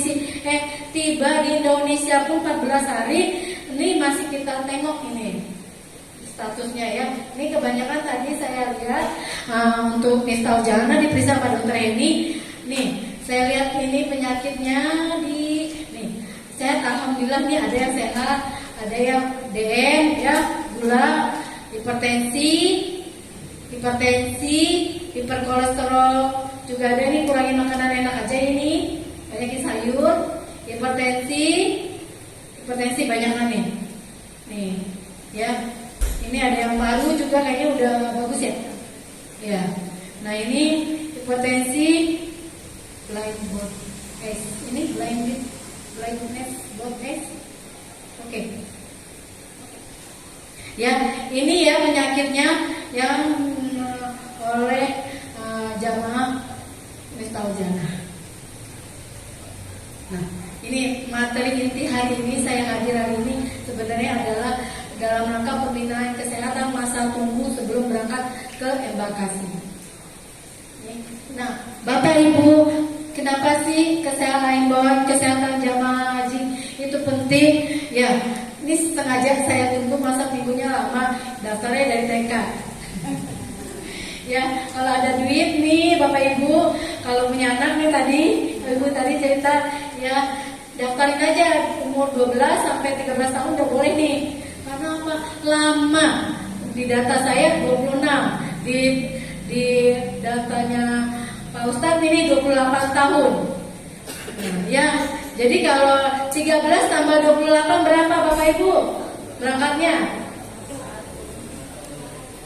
Speaker 2: tiba di Indonesia pun 14 hari. Ini masih kita tengok ini statusnya ya. Ini kebanyakan tadi saya lihat untuk misal jana diperiksa Pak Dokter ini. Nih saya lihat ini penyakitnya saya alhamdulillah nih ada yang sehat, ada yang DM ya, gula, hipertensi, hiperkolesterol, juga ada nih kurangin makanan enak aja ini, banyakin sayur, hipertensi banyak nih. Nih, ya. Ini ada yang baru juga kayaknya udah bagus ya. Ya. Nah, ini hipertensi blind spot S. Ini blindness spot S. Oke. Ya, ini ya penyakitnya yang oleh jamaah Mistaujana. Nah, ini materi inti hari ini saya hadir hari ini sebenarnya adalah dalam rangka pembinaan kesehatan masa tunggu sebelum berangkat ke embarkasi. Nah, Bapak Ibu, kenapa sih kesehatan jamaah haji itu penting? Ya, ini sengaja saya tunggu masa minggunya lama, daftarnya dari TK. Ya, kalau ada duit nih Bapak Ibu, kalau punya anak nih Ibu tadi cerita ya, daftarin aja umur 12 sampai 13 tahun udah boleh nih. Karena apa? Lama. Di data saya 26, di datanya Pak Ustadz ini 28 tahun. Ya, jadi kalau 13 tambah 28 berapa Bapak Ibu? Berangkatnya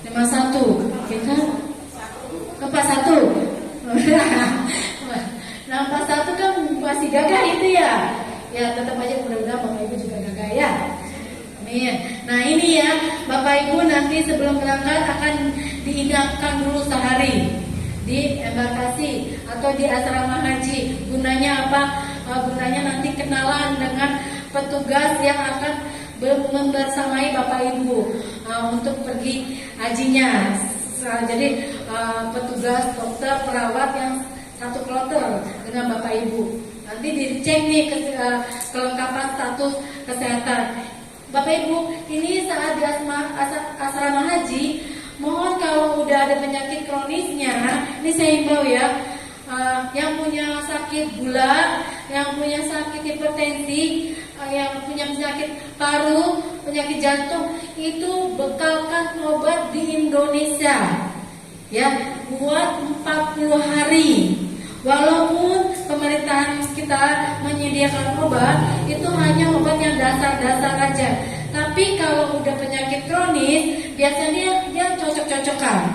Speaker 2: 51, ya kan? 41. Nah, 41 kan masih gagah itu ya. Ya, tetap aja mudah-mudahan Bapak Ibu juga gagah ya. Amin. Nah, ini ya, Bapak Ibu nanti sebelum berangkat akan diingatkan dulu sehari di embarkasi atau di asrama haji. Gunanya apa? Gunanya nanti kenalan dengan petugas yang akan membersamai Bapak Ibu untuk pergi hajinya. Jadi petugas dokter perawat yang satu kloter dengan Bapak Ibu. Nanti dicek nih kelengkapan status kesehatan. Bapak Ibu, ini saat di asrama haji, mohon kalau udah ada penyakit kronisnya, ini saya himbau ya, yang punya sakit gula, yang punya sakit hipertensi, yang punya penyakit paru, penyakit jantung, itu bekalkan obat di Indonesia ya, buat 40 hari. Walaupun pemerintahan kita menyediakan obat, itu hanya obat yang dasar-dasar aja. Tapi kalau udah penyakit kronis, biasanya dia cocok-cocokan.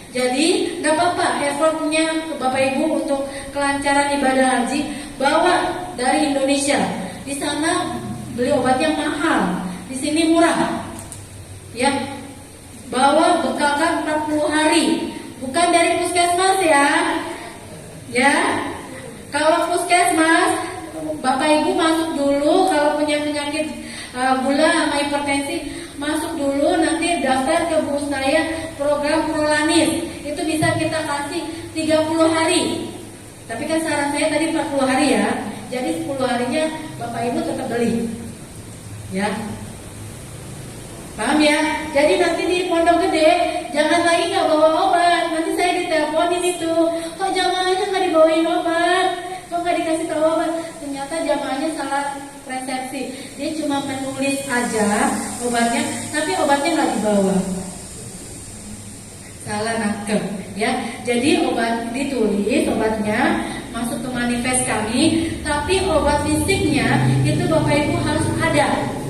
Speaker 2: Jadi nggak apa-apa effortnya Bapak Ibu untuk kelancaran ibadah haji, bawa dari Indonesia. Di sana beli obat yang mahal, di sini murah. Ya, bawa bekalkan 40 hari, bukan dari puskesmas ya. Ya, kalau puskesmas Bapak Ibu masuk dulu, kalau punya penyakit gula sama hipertensi masuk dulu, nanti daftar ke Bu saya program Prolanis. Itu bisa kita kasih 30 hari. Tapi kan saran saya tadi 40 hari ya. Jadi 10 harinya Bapak Ibu tetap beli. Ya. Paham ya? Jadi nanti di Pondok Gede jangan lagi nggak bawa obat. Nanti saya diteleponin itu, kok jamaahnya nggak dibawain obat, kok nggak dikasih tahu obat. Ternyata jamaahnya salah resepsi. Dia cuma menulis aja obatnya, tapi obatnya nggak dibawa. Salah nangkep ya. Jadi obat ditulis obatnya masuk ke manifest kami, tapi obat fisiknya itu Bapak Ibu harus ada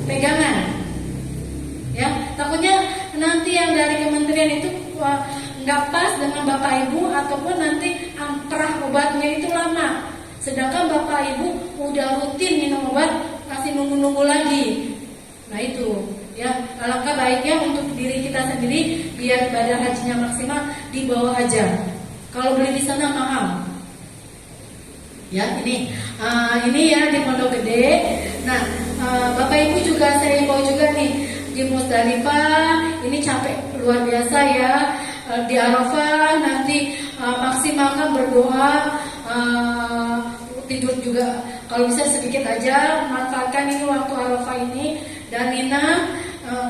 Speaker 2: pegangan. Ya, takutnya nanti yang dari kementerian itu nggak pas dengan Bapak Ibu, ataupun nanti amprah obatnya itu lama. Sedangkan Bapak Ibu udah rutin minum obat, masih nunggu-nunggu lagi. Nah itu, ya alangkah baiknya untuk diri kita sendiri biar ibadah hajinya maksimal dibawa aja. Kalau beli di sana mahal. Ya ini ya di Pondok Gede. Nah Bapak Ibu juga saya bawa juga nih. Di Musdalifah ini capek luar biasa ya. Di Arafah nanti maksimalkan berdoa, tidur juga kalau bisa sedikit aja, manfaatkan ini waktu Arafah ini, dan Mina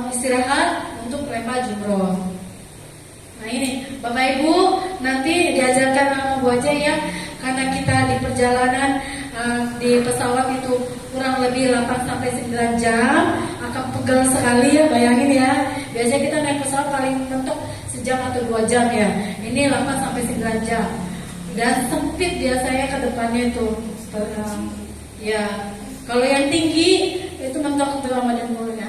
Speaker 2: istirahat untuk lempar jumroh. Nah ini Bapak Ibu nanti diajarkan sama Bu aja ya, karena kita di perjalanan di pesawat itu kurang lebih 8-9 jam, akan pegel sekali ya, bayangin ya. Biasanya kita naik pesawat paling mentok sejam atau 2 jam ya. Ini 8-9 jam. Dan sempit biasanya ke depannya itu. Ya, kalau yang tinggi itu mentok ke badan mulutnya.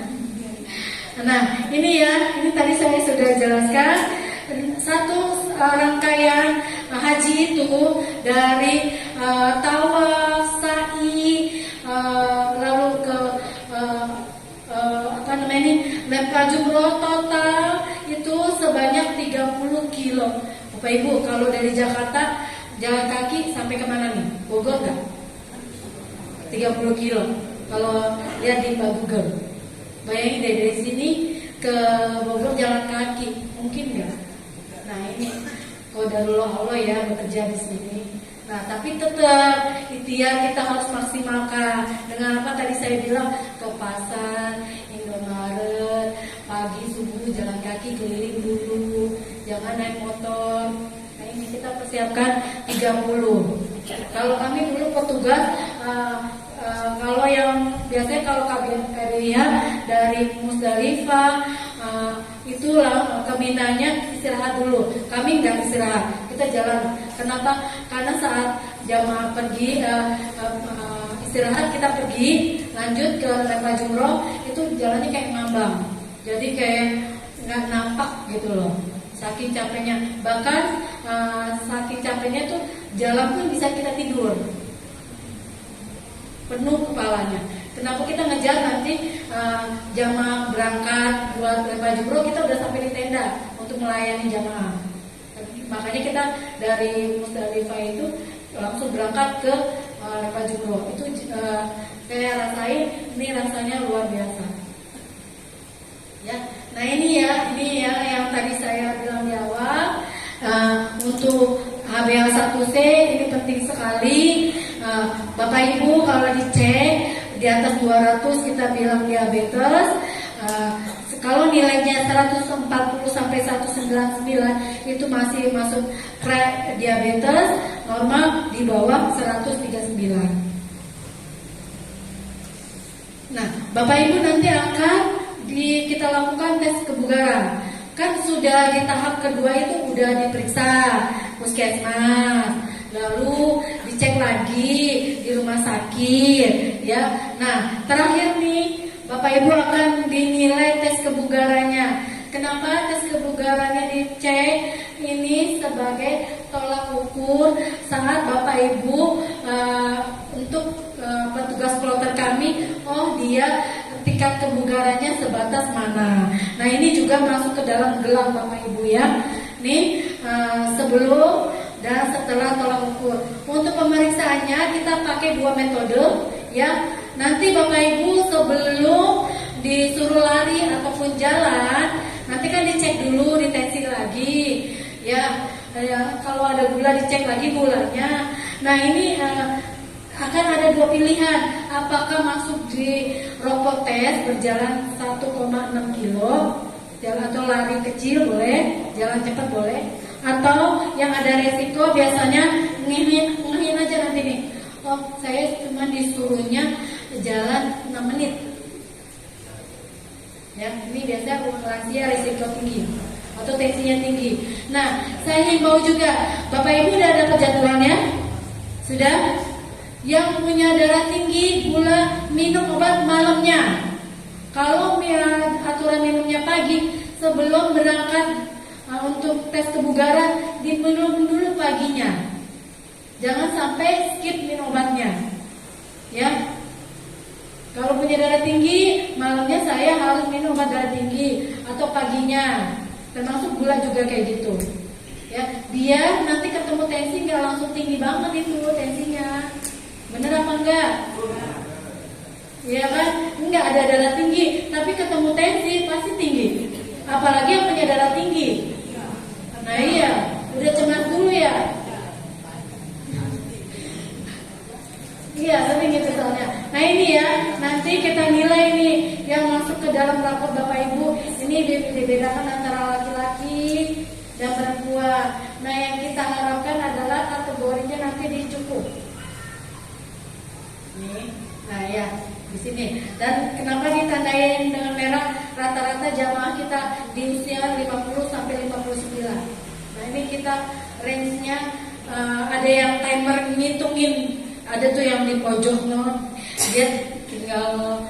Speaker 2: Nah, ini ya, ini tadi saya sudah jelaskan. Satu rangkaian haji itu dari tawaf, sa'i, lalu ke lempar jumroh total itu sebanyak 30 kilo. Bapak Ibu, kalau dari Jakarta jalan kaki sampai kemana nih? Bogor nggak? 30 kilo. Kalau lihat di Google, bayangin deh dari sini ke Bogor jalan kaki, mungkin nggak? Nah ini qadarullah Allah ya bekerja di sini. Nah tapi tetap ikhtiar kita harus maksimalkan. Dengan apa tadi saya bilang, ke pasar, Indomaret, pagi subuh jalan kaki keliling dulu, jangan naik motor. Nah ini kita persiapkan 30. Kalau kami dulu petugas, kalau yang biasanya kalau KBRIA dari Musdalifah itulah keminanya istirahat dulu. Kami nggak istirahat, kita jalan. Kenapa? Karena saat jamaah pergi istirahat, kita pergi lanjut ke lempar jumroh, itu jalannya kayak ngambang, jadi kayak nggak nampak gitu loh, saking capeknya. Bahkan saking capeknya tuh jalan pun bisa kita tidur penuh kepalanya. Kenapa kita ngejar nanti jamaah berangkat buat lempar jumroh, kita udah sampai di tenda untuk melayani jamaah. Makanya kita dari Musdalifah itu langsung berangkat ke oleh Pak Jumro. Itu saya rasain, ini rasanya luar biasa. Ya, nah ini ya yang tadi saya bilang di awal, untuk HbA1c ini penting sekali. Bapak Ibu kalau dicek di atas 200 kita bilang diabetes. Kalau nilainya 140 sampai 199 itu masih masuk pre-diabetes, normal di bawah 139. Nah, Bapak Ibu nanti akan kita lakukan tes kebugaran. Kan sudah di tahap kedua itu udah diperiksa puskesmas, lalu dicek lagi di rumah sakit, ya. Nah, terakhir nih Bapak Ibu akan dinilai tes kebugarannya. Kenapa tes kebugarannya dicek? Ini sebagai tolak ukur saat Bapak Ibu untuk petugas kloter kami, oh dia tingkat kebugarannya sebatas mana. Nah ini juga masuk ke dalam gelang Bapak Ibu ya. Nih sebelum dan setelah tolak ukur. Untuk pemeriksaannya kita pakai 2 metode ya. Nanti Bapak Ibu sebelum disuruh lari ataupun jalan, nanti kan dicek dulu, ditensi lagi ya. Kalau ada gula dicek lagi gulanya. Nah ini akan ada 2 pilihan, apakah masuk di robot tes berjalan 1,6 kilo, jalan atau lari kecil boleh, jalan cepat boleh, atau yang ada resiko biasanya ngehin aja nanti nih. Oh saya cuma disuruhnya jalan 6 menit. Ya, ini biasa lansia risiko tinggi atau tensinya tinggi. Nah, saya himbau juga, Bapak Ibu udah dapat jadwalnya? Sudah? Yang punya darah tinggi, gula, minum obat malamnya. Kalau aturan minumnya pagi, sebelum berangkat untuk tes kebugaran, diminum dulu paginya. Jangan sampai skip minum obatnya. Ya. Kalau punya darah tinggi, malamnya saya harus minum obat darah tinggi atau paginya. Termasuk gula juga kayak gitu. Ya, biar nanti ketemu tensi nggak langsung tinggi banget itu tensinya. Bener apa enggak? Iya kan? Enggak ada darah tinggi, tapi ketemu tensi pasti tinggi. Apalagi yang punya darah tinggi. Nah iya, udah cemas dulu ya. Iya, sering gitu soalnya. Nah ini ya, nanti kita nilai nih yang masuk ke dalam rapor Bapak Ibu. Ini dibedakan antara laki-laki dan perempuan. Nah yang kita harapkan adalah kategorinya nanti dicukup. Nih, nah ya di sini. Dan kenapa ditandain dengan merah? Rata-rata jamaah kita di usia 50 sampai 59. Nah ini kita range-nya ada yang timer ngitungin. Ada tuh yang di pojok dia tinggal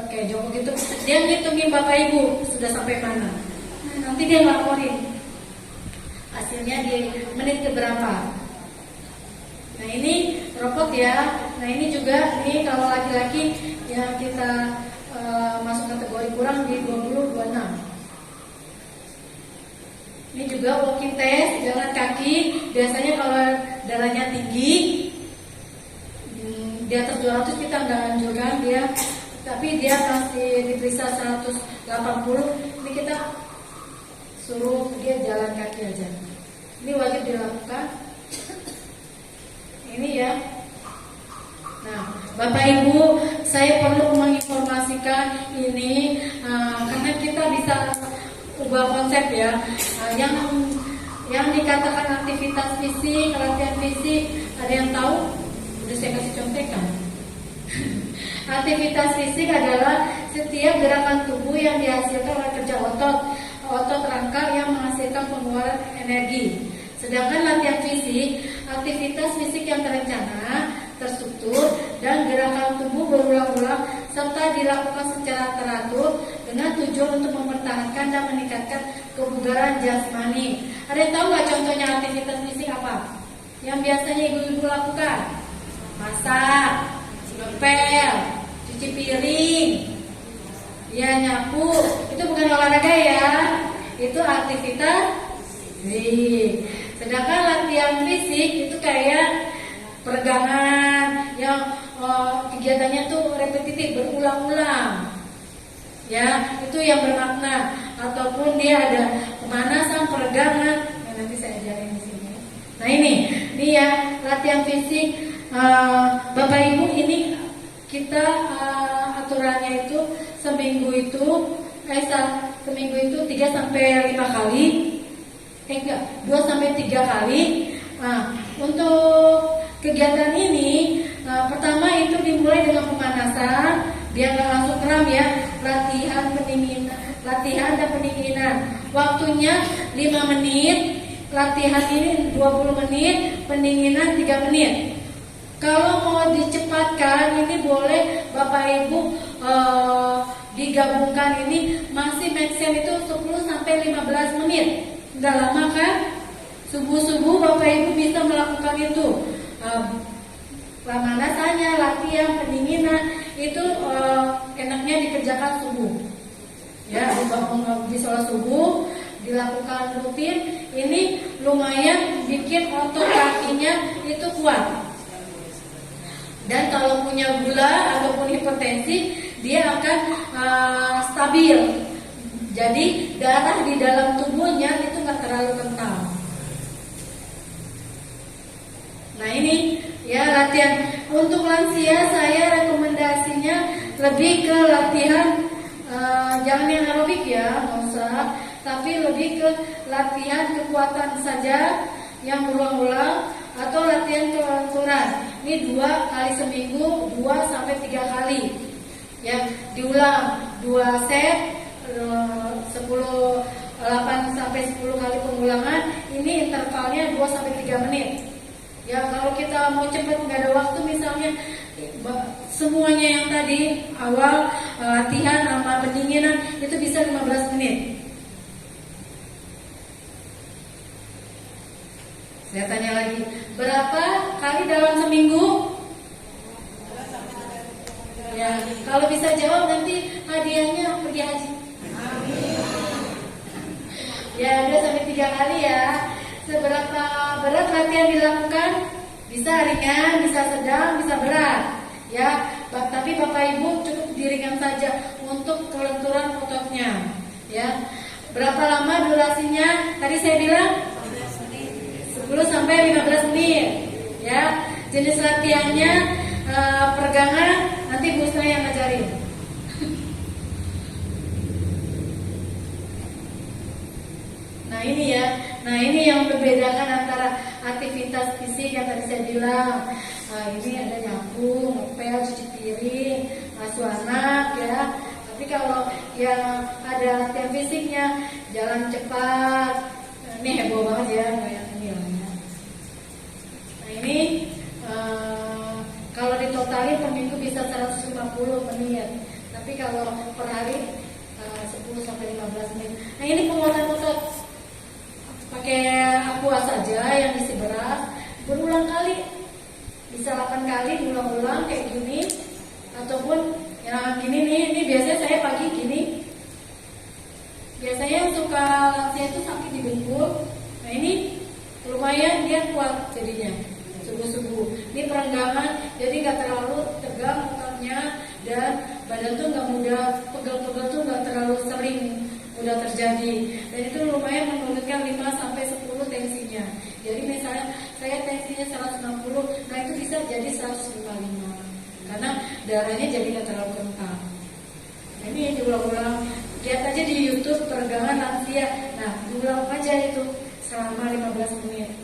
Speaker 2: kayak jongkok gitu. Dia ngitungin Bapak Ibu sudah sampai mana. Nah, nanti dia laporin hasilnya di menit keberapa. Nah ini robot ya. Nah ini juga nih kalau laki-laki yang kita masuk kategori kurang di 20-26. Ini juga walking test jalan kaki. Biasanya kalau darahnya tinggi di atas 200 kita nggak anjurkan dia, tapi dia masih diperiksa 180. Ini kita suruh dia jalan kaki aja. Ini wajib dilakukan. Ini ya. Nah, Bapak Ibu, saya perlu menginformasikan ini karena kita bisa ubah konsep ya. Yang dikatakan aktivitas fisik, latihan fisik, ada yang tahu? Udah saya kasih contekan. Aktivitas fisik adalah setiap gerakan tubuh yang dihasilkan oleh kerja otot rangka yang menghasilkan pengeluaran energi. Sedangkan latihan fisik, aktivitas fisik yang terencana, terstruktur, dan gerakan tubuh berulang-ulang serta dilakukan secara teratur dengan tujuan untuk mempertahankan dan meningkatkan kebugaran jasmani. Ada yang tahu nggak contohnya aktivitas fisik apa? Yang biasanya ibu-ibu lakukan? Masak, ngepel, cuci piring, ya nyapu. Itu bukan olahraga ya, itu aktivitas fisik. Sedangkan latihan fisik itu kayak peregangan, ya kegiatannya tuh repetitif, berulang-ulang. Ya, itu yang bermakna. Ataupun dia ada pemanasan, peregangan. Ya, nanti saya ajarin di sini. Nah ini ya latihan fisik. Bapak Ibu, ini kita aturannya itu seminggu itu 3 sampai 5 kali. Enggak, 2 sampai 3 kali. Nah, untuk kegiatan ini pertama itu dimulai dengan pemanasan, biar nggak langsung kram ya. Latihan dan pendinginan. Waktunya 5 menit. Latihan ini 20 menit, pendinginan 3 menit. Kalau mau dicepatkan, ini boleh Bapak Ibu digabungkan, ini masih maximum itu 10 sampai 15 menit. Nggak lama kan? Subuh-subuh Bapak Ibu bisa melakukan itu. Pemanasannya, latihan, pendinginan itu enaknya dikerjakan subuh. Ya, di sholat subuh dilakukan rutin. Ini lumayan bikin otot kakinya itu kuat. Dan kalau punya gula ataupun hipertensi, dia akan stabil. Jadi darah di dalam tubuhnya itu nggak terlalu kental. Nah ini ya latihan untuk lansia, saya rekomendasinya lebih ke latihan jangan yang aerobik ya, nggak usah, tapi lebih ke latihan kekuatan saja yang berulang-ulang atau latihan kelenturan. Ini 2 kali seminggu, 2 sampai 3 kali. Ya, diulang 2 set 8 sampai 10 kali pengulangan. Ini intervalnya 2 sampai 3 menit. Ya, kalau kita mau cepat nggak ada waktu, misalnya semuanya yang tadi awal latihan sama pendinginan itu bisa 15 menit. Saya tanya lagi, berapa kali dalam seminggu? Ya, kalau bisa jawab nanti hadiahnya pergi haji. Ya, 2 sampai 3 kali ya. Seberapa berat latihan dilakukan? Bisa ringan, bisa sedang, bisa berat. Ya, tapi Bapak Ibu cukup diringan saja untuk kelenturan ototnya. Ya, berapa lama durasinya? Tadi saya bilang 10 sampai 15 menit. Ya, jenis latihannya peregangan, nanti Bu saya yang ngajarin. Nah ini ya, nah ini yang membedakan antara aktivitas fisik yang tadi saya bilang. Ini ada nyapu, ngepel, cuci piring, asuh anak ya. Tapi kalau yang ada latihan fisiknya, jalan cepat, ini heboh banget ya kayak ini ya. Nah ini kalau ditotalin per minggu bisa 150 menit. Tapi kalau per hari 10 sampai 15 menit. Nah ini penguatan otot. Pakai aqua saja yang isi beras, berulang kali, bisa 8 kali ulang-ulang kayak gini, ataupun yang gini nih, ini biasanya saya pagi gini. Biasanya yang suka lansia itu sakit di dengkul. Nah ini lumayan dia kuat jadinya subuh-subuh. Ini perenggangan, jadi nggak terlalu tegang ototnya dan badan tuh nggak mudah pegel-pegel tuh nggak terlalu sering udah terjadi, dan itu lumayan menurunkan 5 sampai 10 tensinya. Jadi misalnya saya tensinya 160, nah itu bisa jadi 155 karena darahnya jadi nggak terlalu kental. Nah, ini diulang-ulang, lihat aja di YouTube peregangan lansia. Nah diulang aja itu selama 15 menit.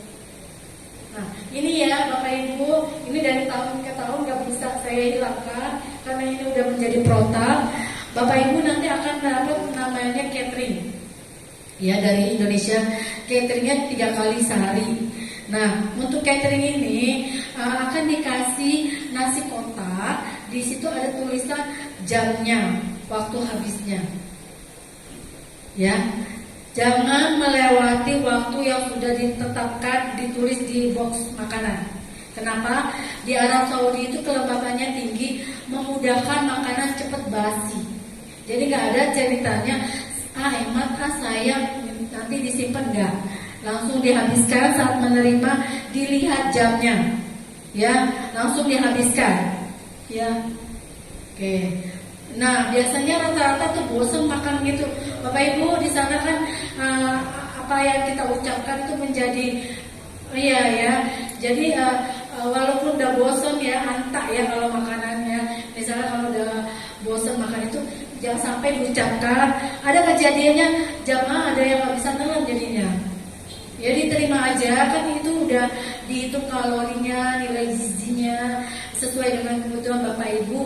Speaker 2: Nah ini ya Bapak Ibu, ini dari tahun ke tahun nggak bisa saya hilangkan karena ini udah menjadi protap. Bapak Ibu nanti akan dapat namanya catering. Ya, dari Indonesia, cateringnya 3 kali sehari. Nah, untuk catering ini akan dikasih nasi kotak. Di situ ada tulisan jamnya, waktu habisnya. Ya, jangan melewati waktu yang sudah ditetapkan, ditulis di box makanan. Kenapa? Di Arab Saudi itu kelembabannya tinggi, memudahkan makanan cepat basi. Jadi nggak ada ceritanya, hemat saya nanti disimpan, nggak. Langsung dihabiskan saat menerima, dilihat jamnya, ya langsung dihabiskan. Ya, oke. Nah, biasanya rata-rata tuh bosan makan gitu. Bapak Ibu di sana kan apa yang kita ucapkan tuh menjadi iya ya. Jadi walaupun udah bosan ya, antak ya kalau makanannya. Misalnya kalau udah bosan makan itu jangan sampai diucapkan. Ada kejadiannya jamaah ada yang nggak bisa nelen jadinya. Ya diterima aja, kan itu udah dihitung kalorinya, nilai gizinya sesuai dengan kebutuhan Bapak Ibu.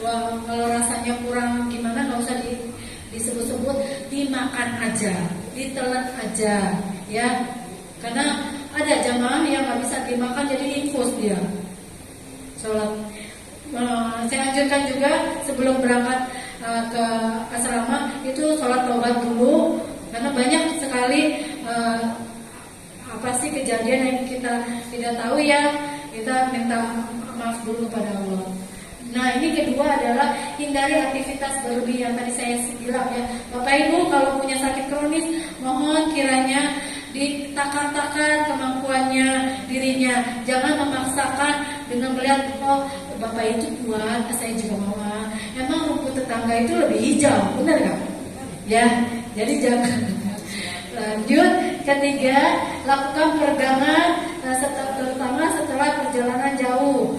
Speaker 2: Wah, kalau rasanya kurang gimana nggak usah disebut-sebut, dimakan aja, ditelan aja, ya. Karena ada jamaah yang nggak bisa dimakan jadi infus dia sholat. Saya anjurkan juga sebelum berangkat ke asrama itu sholat taubat dulu, karena banyak sekali apa sih kejadian yang kita tidak tahu ya, kita minta maaf dulu kepada Allah. Nah ini kedua adalah hindari aktivitas berlebih yang tadi saya bilang ya. Bapak Ibu kalau punya sakit kronis, mohon kiranya ditakar-takar kemampuannya dirinya. Jangan memaksakan dengan melihat, oh Bapak itu kuat, saya juga mau. Emang rumput tetangga itu lebih hijau, benar gak? Ya, jadi jangan. Lanjut, ketiga, lakukan peregangan terutama setelah perjalanan jauh.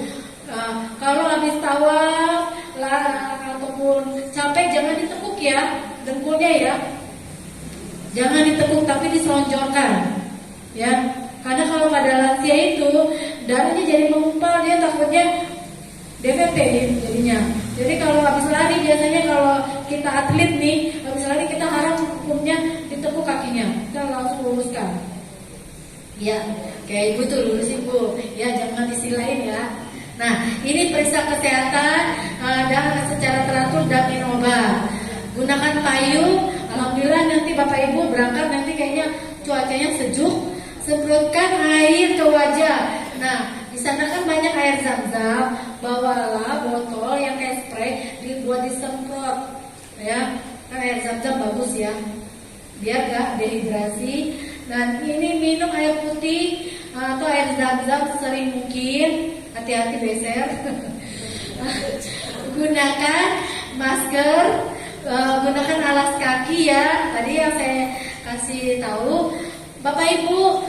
Speaker 2: Kalau habis tawaf ataupun capek jangan ditekuk ya, dengkulnya ya. Jangan ditekuk tapi diselonjorkan. Ya. Karena kalau pada lansia itu darahnya jadi mengumpal, dia takutnya DPT jadinya. Jadi kalau habis lari biasanya kalau kita atlet nih, habis lari kita harap hukumnya ditekuk kakinya, kita langsung luruskan. Ya, kayak ibu tuh lurusin Bu. Ya jangan disilain ya. Nah ini periksa kesehatan dan secara teratur dan minum obat. Gunakan payung. Alhamdulillah nanti Bapak Ibu berangkat nanti kayaknya cuacanya sejuk. Semprotkan air ke wajah. Nah di sana kan banyak air zam-zam. Bawalah botol yang kayak spray dibuat disemprot. Ya, kan air zam-zam bagus ya. Biar gak dehidrasi. Dan ini minum air putih atau air zam-zam sering mungkin. Hati-hati beser. Gunakan masker, gunakan alas kaki ya. Tadi yang saya kasih tahu, Bapak Ibu,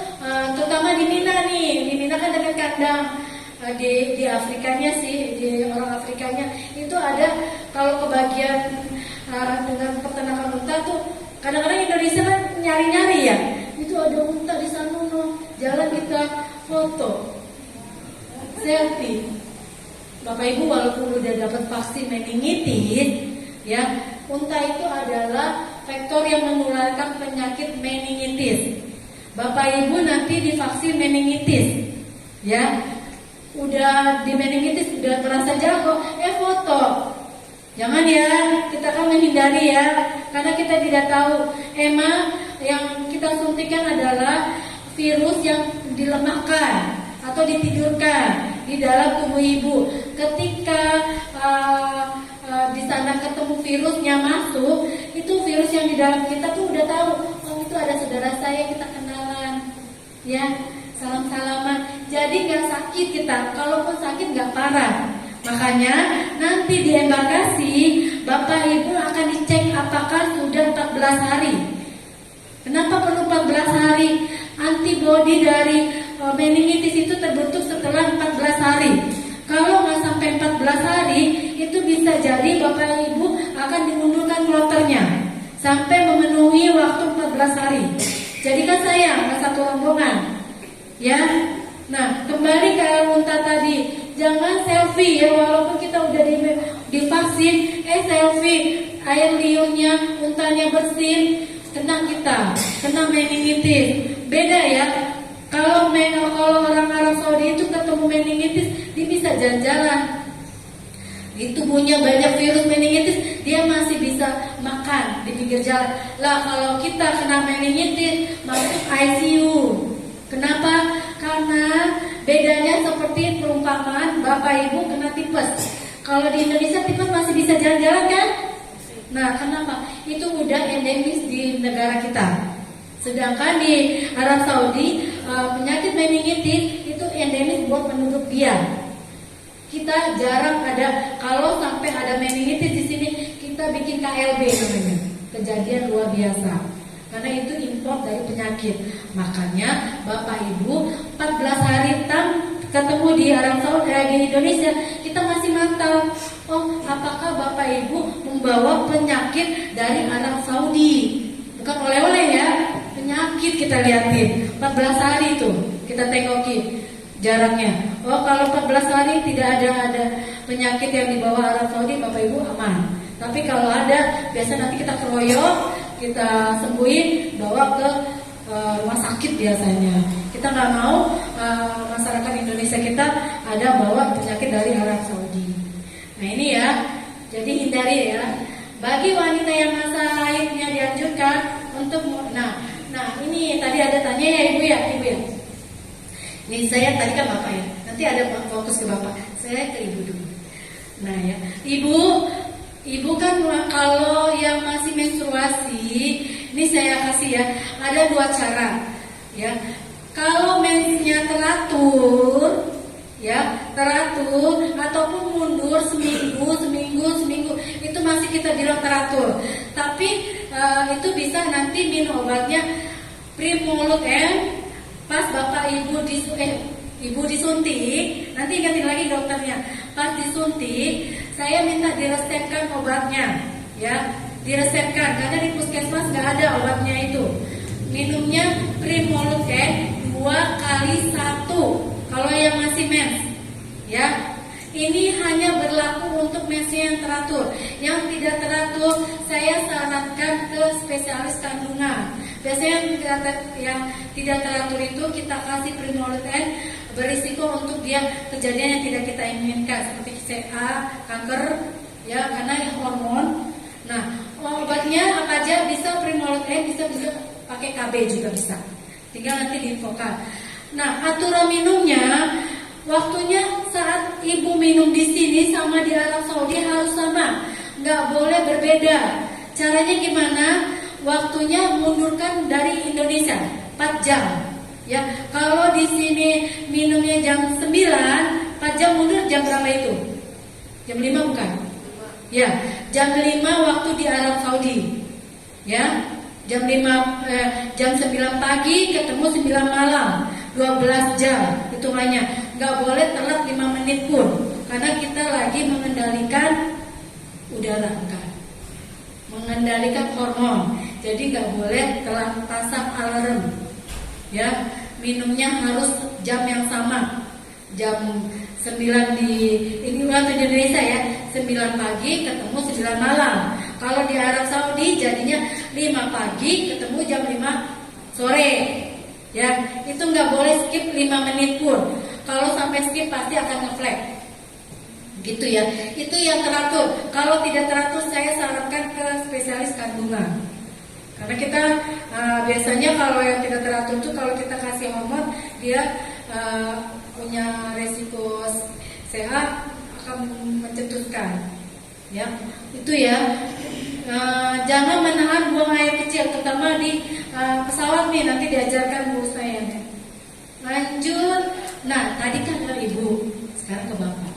Speaker 2: terutama di Mina nih. Di Mina kan dekat kandang. Di Afrikanya sih, di orang Afrikanya itu ada kalau kebagian dengan peternakan unta tuh kadang-kadang Indonesia kan nyari-nyari ya. Itu ada unta di sana, jalan kita foto. Selfie. Bapak Ibu walaupun udah dapat vaksin meningitis, ya, unta itu adalah faktor yang menularkan penyakit meningitis. Bapak Ibu nanti divaksin meningitis, ya, udah di meningitis udah merasa jago, foto. Jangan ya, kita kan menghindari ya, karena kita tidak tahu. Emang yang kita suntikan adalah virus yang dilemahkan atau ditidurkan di dalam tubuh ibu. Ketika di sana ketemu virusnya masuk, itu virus yang di dalam kita tuh udah tahu, oh itu ada saudara saya, kita kenalan, ya, salam-salaman. Jadi nggak sakit kita, kalaupun sakit nggak parah. Makanya nanti di embarkasi Bapak Ibu akan dicek apakah sudah 14 hari. Kenapa perlu 14 hari? Antibodi dari meningitis itu terbentuk setelah 14 hari. Kalau nggak sampai 14 hari, itu bisa jadi Bapak Ibu akan dimundurkan kloternya sampai memenuhi waktu 14 hari. Jadi kan sayang, nggak satu rombongan, ya. Nah, kembali ke unta tadi, jangan selfie ya, walaupun kita udah divaksin, selfie, air liurnya, untanya bersin, kena kita, kena meningitis. Beda ya. Kalau orang Arab Saudi itu ketemu meningitis, dia bisa jalan-jalan. Di tubuhnya banyak virus meningitis, dia masih bisa makan di pinggir jalan. Lah kalau kita kena meningitis, masuk ICU. Kenapa? Karena bedanya seperti perumpamaan Bapak Ibu kena tipes. Kalau di Indonesia tipes masih bisa jalan-jalan kan? Nah, kenapa? Itu udah endemis di negara kita. Sedangkan di Arab Saudi penyakit meningitis itu endemis buat penduduk dia. Kita jarang ada, kalau sampai ada meningitis di sini kita bikin KLB namanya, kejadian luar biasa. Karena itu import dari penyakit. Makanya Bapak Ibu 14 hari ketemu di Arab Saudi, di Indonesia, kita masih mantau. Oh, apakah Bapak Ibu membawa penyakit dari Arab Saudi? Bukan oleh-oleh ya, penyakit kita liatin. 14 hari itu kita tengokin jaraknya. Oh, kalau 14 hari tidak ada penyakit yang dibawa Arab Saudi, Bapak Ibu aman. Tapi kalau ada, biasa nanti kita keroyok, kita sembuhin, bawa ke rumah sakit biasanya. Kita nggak mau masyarakat Indonesia kita ada bawa penyakit dari Arab Saudi. Nah ini ya, jadi hindari ya. Bagi wanita yang masa haidnya dianjurkan untuk nah ini tadi ada tanya ya ibu ya. Ini saya tadi kan bapak ya. Nanti ada fokus ke bapak. Saya ke ibu dulu. Nah ya, ibu kan kalau yang masih menstruasi, ini saya kasih ya, ada 2 cara ya. Kalau mensnya teratur ataupun mundur seminggu itu masih kita bilang teratur. Tapi itu bisa nanti minum obatnya Primolut M. Pas bapak ibu disuntik, nanti ingatin lagi dokternya. Pas disuntik, saya minta diresepkan obatnya, ya, diresepkan karena di puskesmas nggak ada obatnya itu. Minumnya Primolut M 2 kali 1 kalau yang masih mens, ya. Ini hanya berlaku untuk mensnya yang teratur. Yang tidak teratur, saya sarankan ke spesialis kandungan. Biasanya yang tidak teratur itu kita kasih Primolut N, berisiko untuk dia kejadian yang tidak kita inginkan seperti CA, kanker, ya karena hormon. Nah, obatnya apa aja bisa Primolut N, bisa pakai KB juga bisa. Tinggal nanti diinfokan. Nah, aturan minumnya, waktunya saat ibu minum di sini sama di Arab Saudi harus sama, nggak boleh berbeda. Caranya gimana? Waktunya mundurkan dari Indonesia 4 jam. Ya, kalau di sini minumnya jam 9, 4 jam mundur jam berapa itu? Jam 5 bukan? Ya, jam 5 waktu di Arab Saudi. Ya, jam 9 pagi ketemu 9 malam. 12 jam hitungannya. Nggak boleh telat 5 menit pun. Karena kita lagi mengendalikan udara kan. Mengendalikan hormon. Jadi nggak boleh telat pasang alarm. Ya, minumnya harus jam yang sama. Jam 9 ini waktu Indonesia ya, 9 pagi ketemu 9 malam. Kalau di Arab Saudi jadinya 5 pagi ketemu jam 5 sore. Ya, itu nggak boleh skip 5 menit pun. Kalau sampai skip pasti akan nge-flag. Gitu ya. Itu yang teratur. Kalau tidak teratur saya sarankan ke spesialis kandungan. Karena kita biasanya kalau yang tidak teratur itu kalau kita kasih hormon dia punya resiko sehat akan mencetuskan. Ya, itu ya. Jangan menahan buang air kecil, terutama di pesawat nih, nanti diajarkan guru saya. Lanjut. Nah, tadi kan dari ibu, sekarang ke bapak.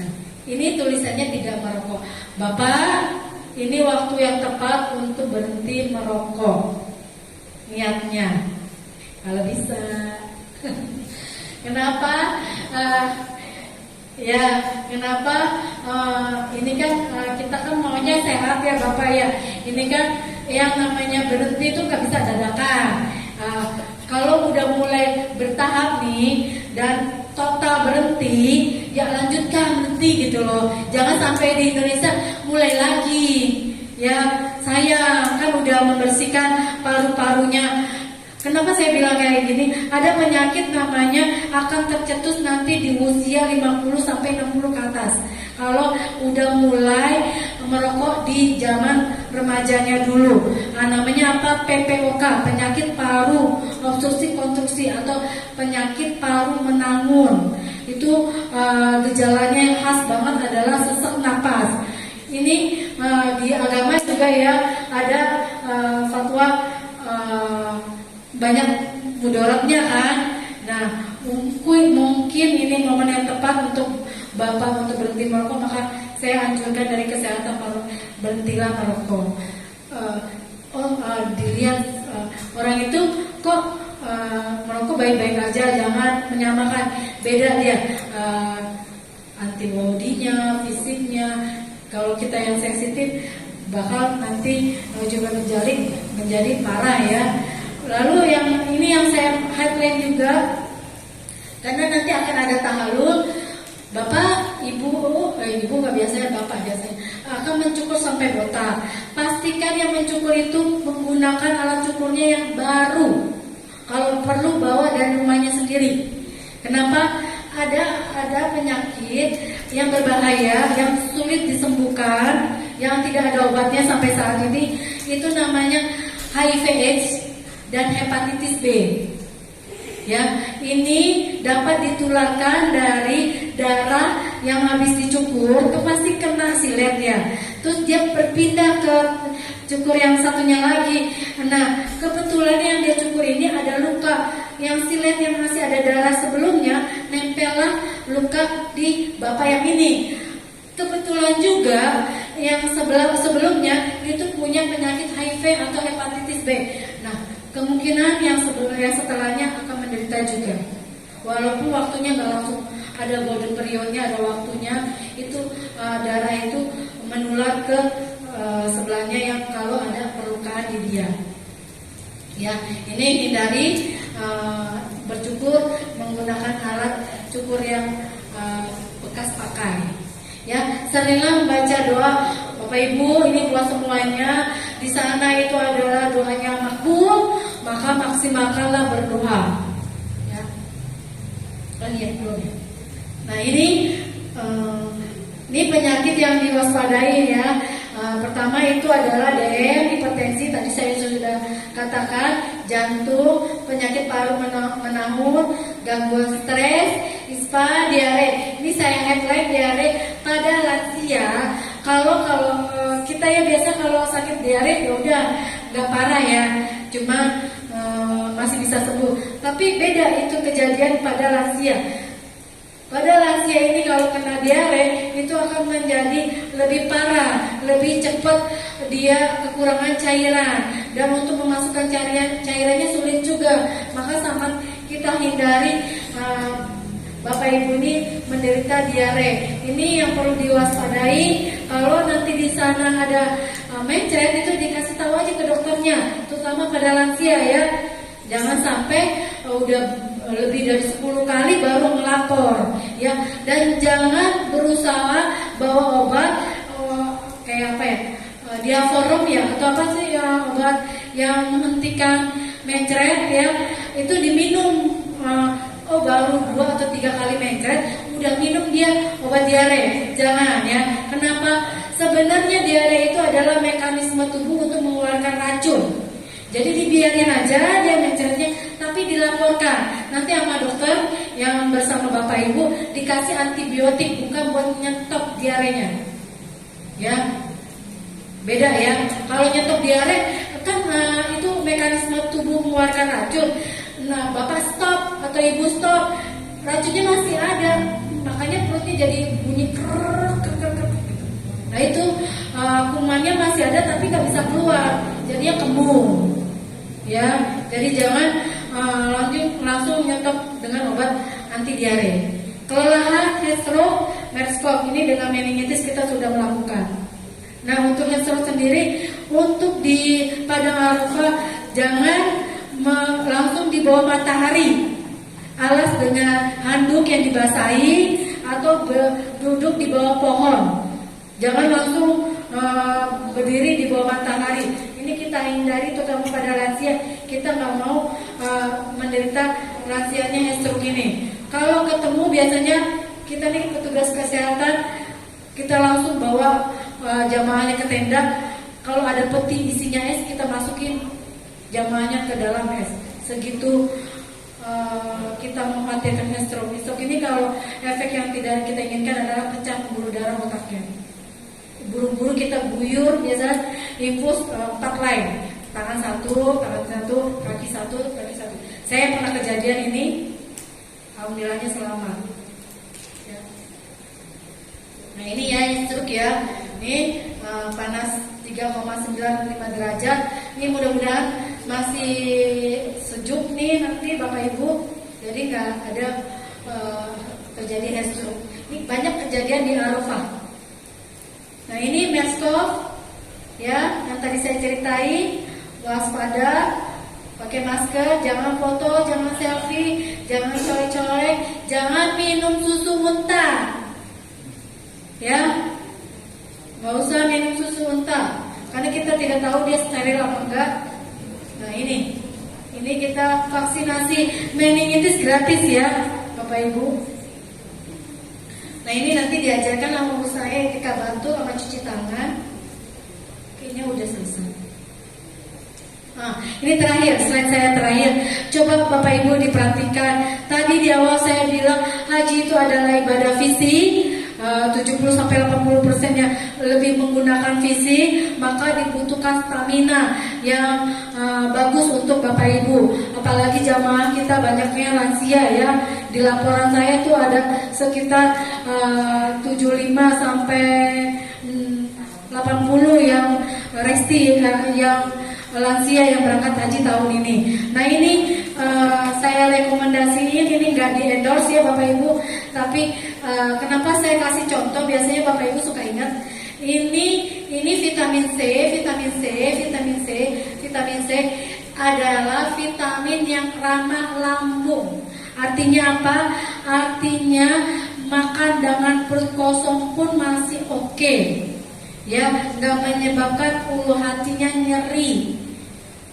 Speaker 2: Nah, ini tulisannya tidak merokok. Bapak, ini waktu yang tepat untuk berhenti merokok. Niatnya, kalau bisa. Kenapa? Ya, kenapa? Ini kan kita kan maunya sehat ya Bapak ya. Ini kan yang namanya berhenti itu nggak bisa dadakan. Kalau udah mulai bertahap nih dan total berhenti, ya lanjutkan berhenti gitu loh. Jangan sampai di Indonesia mulai lagi. Ya, sayang kan udah membersihkan paru-parunya. Kenapa saya bilang kayak gini? Ada penyakit namanya akan tercetus nanti di usia 50 sampai 60 ke atas. Kalau udah mulai merokok di zaman remajanya dulu. Namanya apa? PPOK, penyakit paru obstruksi konstruksi atau penyakit paru menangun. Itu gejalanya yang khas banget adalah sesak napas. Ini di agama juga ya ada fatwa banyak mudaratnya kan. Nah, mungkin ini momen yang tepat untuk Bapak untuk berhenti merokok, maka saya anjurkan dari kesehatan berhentilah merokok. Dilihat orang itu kok merokok baik-baik aja, jangan menyamakan, beda dia antibodinya, fisiknya. Kalau kita yang sensitif bakal nanti juga menjadi parah ya. Lalu yang ini yang saya highlight juga, karena nanti akan ada tahalul, bapak, ibu nggak biasanya, bapak biasanya akan mencukur sampai botak. Pastikan yang mencukur itu menggunakan alat cukurnya yang baru. Kalau perlu bawa dari rumahnya sendiri. Kenapa? Ada penyakit yang berbahaya, yang sulit disembuhkan, yang tidak ada obatnya sampai saat ini. Itu namanya HIV/AIDS dan hepatitis B. Ya, ini dapat ditularkan dari darah yang habis dicukur, itu pasti kena silet ya. Terus dia berpindah ke cukur yang satunya lagi. Nah, kebetulan yang dia cukur ini ada luka, yang silet yang masih ada darah sebelumnya nempellah luka di bapak yang ini. Kebetulan juga yang sebelumnya itu punya penyakit HIV atau hepatitis B. Nah, kemungkinan yang setelahnya akan menderita juga. Walaupun waktunya nggak langsung ada golden periodnya, ada waktunya itu darah itu menular ke sebelahnya yang kalau ada perlukaan di dia. Ya, ini hindari bercukur menggunakan alat cukur yang bekas pakai. Ya, seringlah membaca doa. Bapak Ibu, ini buat semuanya. Di sana itu adalah doanya makbul, maka maksimalkanlah berdoa. Ya, lihat dulu. Nah, ini penyakit yang diwaspadai ya. Pertama itu adalah DM, hipertensi, tadi saya sudah katakan, jantung, penyakit paru menahun, gangguan stres, ispa, diare. Ini saya headline diare pada lansia. Kalau kita ya biasa kalau sakit diare ya udah nggak parah ya, cuma masih bisa sembuh. Tapi beda itu kejadian pada lansia. Pada lansia ini kalau kena diare itu akan menjadi lebih parah, lebih cepat dia kekurangan cairan, dan untuk memasukkan cairannya sulit juga. Maka sama kita hindari Bapak Ibu ini menderita diare. Ini yang perlu diwaspadai. Kalau nanti di sana ada mencret itu dikasih tahu aja ke dokternya, terutama pada lansia ya. Jangan sampai udah lebih dari 10 kali baru melapor ya. Dan jangan berusaha bawa obat kayak apa ya, diaforum ya, atau apa sih ya, obat yang menghentikan mencret ya, itu diminum. Baru 2 atau 3 kali mencret udah minum dia obat diare, jangan ya. Kenapa? Sebenarnya diare itu adalah mekanisme tubuh untuk mengeluarkan racun. Jadi dibiarin aja dia mencretnya, tapi dilaporkan nanti sama dokter yang bersama Bapak Ibu, dikasih antibiotik, bukan buat nyetop diarenya ya. Beda ya. Kalau nyetop diare kan itu mekanisme tubuh mengeluarkan racun. Nah, Bapak stop atau Ibu stop, racunnya masih ada, makanya perutnya jadi bunyi krek. Nah itu kumannya masih ada tapi nggak bisa keluar, jadinya kembung. Ya, jadi jangan langsung nyetop dengan obat anti diare. Kelelahan, heat stroke, MERS-CoV ini dengan meningitis kita sudah melakukan. Nah, untuk heat stroke sendiri, untuk di Padang Arafah jangan langsung di bawah matahari, alas dengan handuk yang dibasahi, atau duduk di bawah pohon. Jangan langsung berdiri di bawah matahari. Ini kita hindari, terutama pada lansia. Kita nggak mau menderita lansianya heat stroke ini. Kalau ketemu biasanya kita nih petugas kesehatan, kita langsung bawa jamaahnya ke tenda. Kalau ada peti isinya es, kita masukin jamaahnya ke dalam es. Segitu kita mematikan heat stroke. Heat stroke ini kalau efek yang tidak kita inginkan adalah pecah pembuluh darah otaknya. Buru-buru kita guyur, biasa infus 4 line, tangan satu, kaki satu. Saya pernah kejadian ini, alhamdulillahnya selamat. Ya. ya. Ini panas 3,95 derajat. Ini mudah-mudahan masih sejuk nih nanti Bapak Ibu. Jadi nggak ada terjadi heat stroke. Ini banyak kejadian di Arafah. Nah ini Meskov ya, yang tadi saya ceritain. Waspada, pakai masker, jangan foto, jangan selfie, jangan colek-colek, jangan minum susu muntah. Ya, nggak usah minum susu muntah, karena kita tidak tahu dia steril apa enggak. Nah ini kita vaksinasi meningitis gratis ya, Bapak Ibu. Nah ini nanti diajarkan sama ibu saya ketika bantu sama cuci tangan. Kayaknya udah selesai. Nah, ini terakhir, slide saya terakhir. Coba Bapak Ibu diperhatikan. Tadi di awal saya bilang haji itu adalah ibadah fisik. 70-80%-nya lebih menggunakan fisik, maka dibutuhkan stamina yang bagus untuk Bapak Ibu. Apalagi jamaah kita banyaknya lansia ya. Di laporan saya itu ada sekitar 75 sampai 80 yang resti yang lansia yang berangkat haji tahun ini. Nah ini saya rekomendasiin, ini nggak di endorse ya Bapak Ibu, tapi kenapa saya kasih contoh, biasanya Bapak Ibu suka ingat ini vitamin C adalah vitamin yang ramah lambung. Artinya apa? Artinya makan dengan perut kosong pun masih oke. Ya, nggak menyebabkan ulu hatinya nyeri.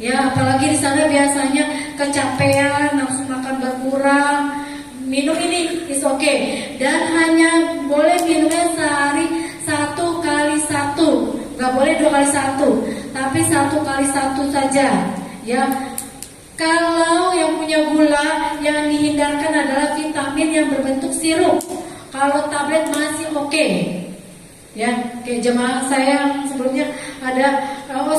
Speaker 2: Ya, apalagi di sana biasanya kecapean, nafsu makan berkurang. Minum ini is okay, dan hanya boleh minumnya sehari 1 kali 1, nggak boleh 2 kali 1, tapi 1 kali 1 saja. Ya, kalau yang punya gula, yang dihindarkan adalah vitamin yang berbentuk sirup. Kalau tablet masih oke. Ya, kayak jemaah saya yang sebelumnya ada,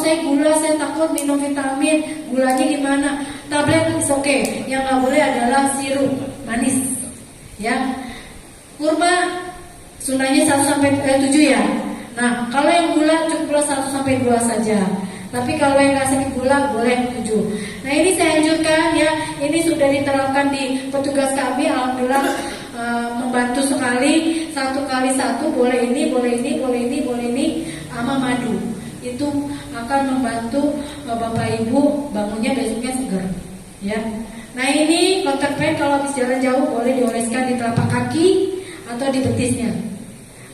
Speaker 2: saya gula, saya takut minum vitamin, gulanya gimana? Tablet is okay. Yang nggak boleh adalah sirup manis. Ya, kurma sunahnya 1-7 ya. Nah, kalau yang gula cukup 1-2 saja. Tapi kalau yang nggak sakit gula boleh 7. Nah ini saya anjurkan ya, ini sudah diterapkan di petugas kami, alhamdulillah membantu sekali. 1 kali 1 boleh ini, sama madu. Itu akan membantu Bapak Ibu bangunnya besoknya seger. Ya. Nah ini kontak pen kalau habis jalan jauh boleh dioleskan di telapak kaki atau di betisnya.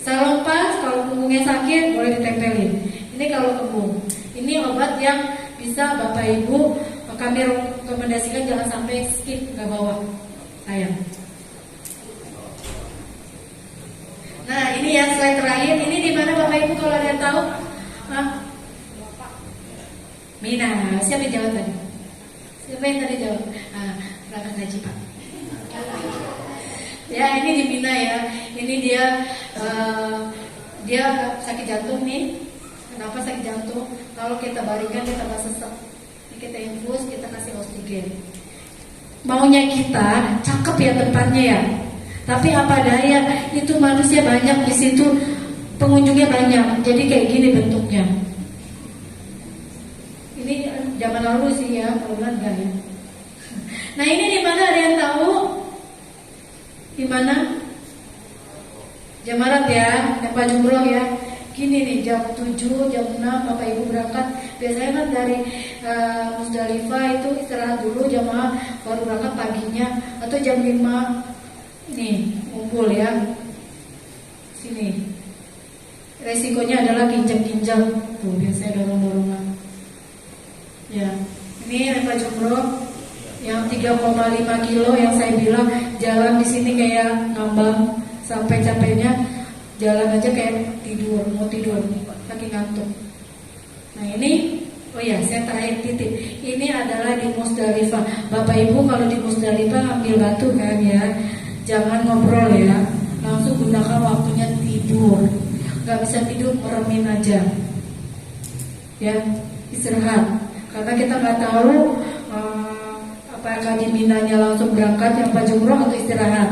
Speaker 2: Salompas kalau punggungnya sakit boleh ditempelin. Ini kalau kembung. Ini obat yang bisa Bapak Ibu kami rekomendasikan, jangan sampai skip, nggak bawa. Sayang. Nah ini ya slide terakhir. Ini di mana Bapak Ibu kalau ada yang tahu? Mina, siapa yang jawab tadi? Siapa yang tadi jawab? Berangkat haji Pak. Ya ini di Mina ya. Ini dia sakit jantung nih. Kenapa sakit jantung? Kalau kita baringkan dia tambah sesak. Kita infus, kita kasih oksigen. Maunya kita cakep ya tempatnya ya. Tapi apa daya, itu manusia banyak di situ, pengunjungnya banyak. Jadi kayak gini bentuknya. Ini zaman lalu sih ya, kalau enggak ya. Nah ini di mana, ada yang tahu? Di mana? Jamarat ya, tempat jumroh ya. Gini nih, jam 7, jam 6 Bapak Ibu berangkat. Biasanya kan dari Musdalifah itu istirahat dulu, jamaah baru berangkat paginya. Atau jam 5 nih ngumpul ya. Sini. Resikonya adalah ginjal-ginjal. Tuh biasanya dorong-dorongan. Ya, ini lempar jumroh yang 3,5 kilo yang saya bilang, jalan di sini kayak ngambang, sampai capeknya jalan aja kayak tidur, mau tidur, saking ngantuk. Nah ini, oh ya saya terakhir titip, ini adalah di Musdalifah. Bapak Ibu kalau di Musdalifah ambil batu kan ya, jangan ngobrol ya, langsung gunakan waktunya tidur. Gak bisa tidur, meremin aja. Ya, istirahat. Karena kita nggak tahu apakah di Minanya langsung berangkat yang Pak Jumroh atau istirahat.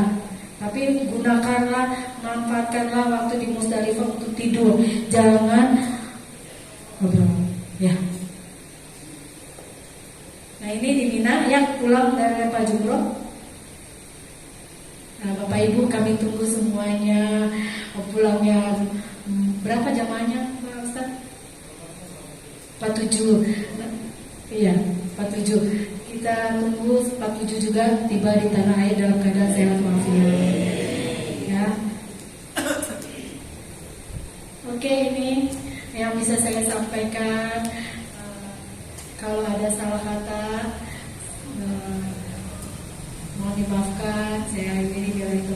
Speaker 3: Tapi gunakanlah, manfaatkanlah waktu di Musdalifah untuk tidur. Jangan ngobrol, ya. Nah ini di Mina yang pulang dari Pak Jumroh. Nah Bapak Ibu kami tunggu semuanya pulangnya. Berapa jamaahnya Pak Ustaz? 47. Iya 47. Kita tunggu 47 juga tiba di tanah air dalam keadaan sehat walafiat. Ya. Oke, ini yang bisa saya sampaikan. Kalau ada salah kata, mohon dimaafkan. Saya akhiri bila itu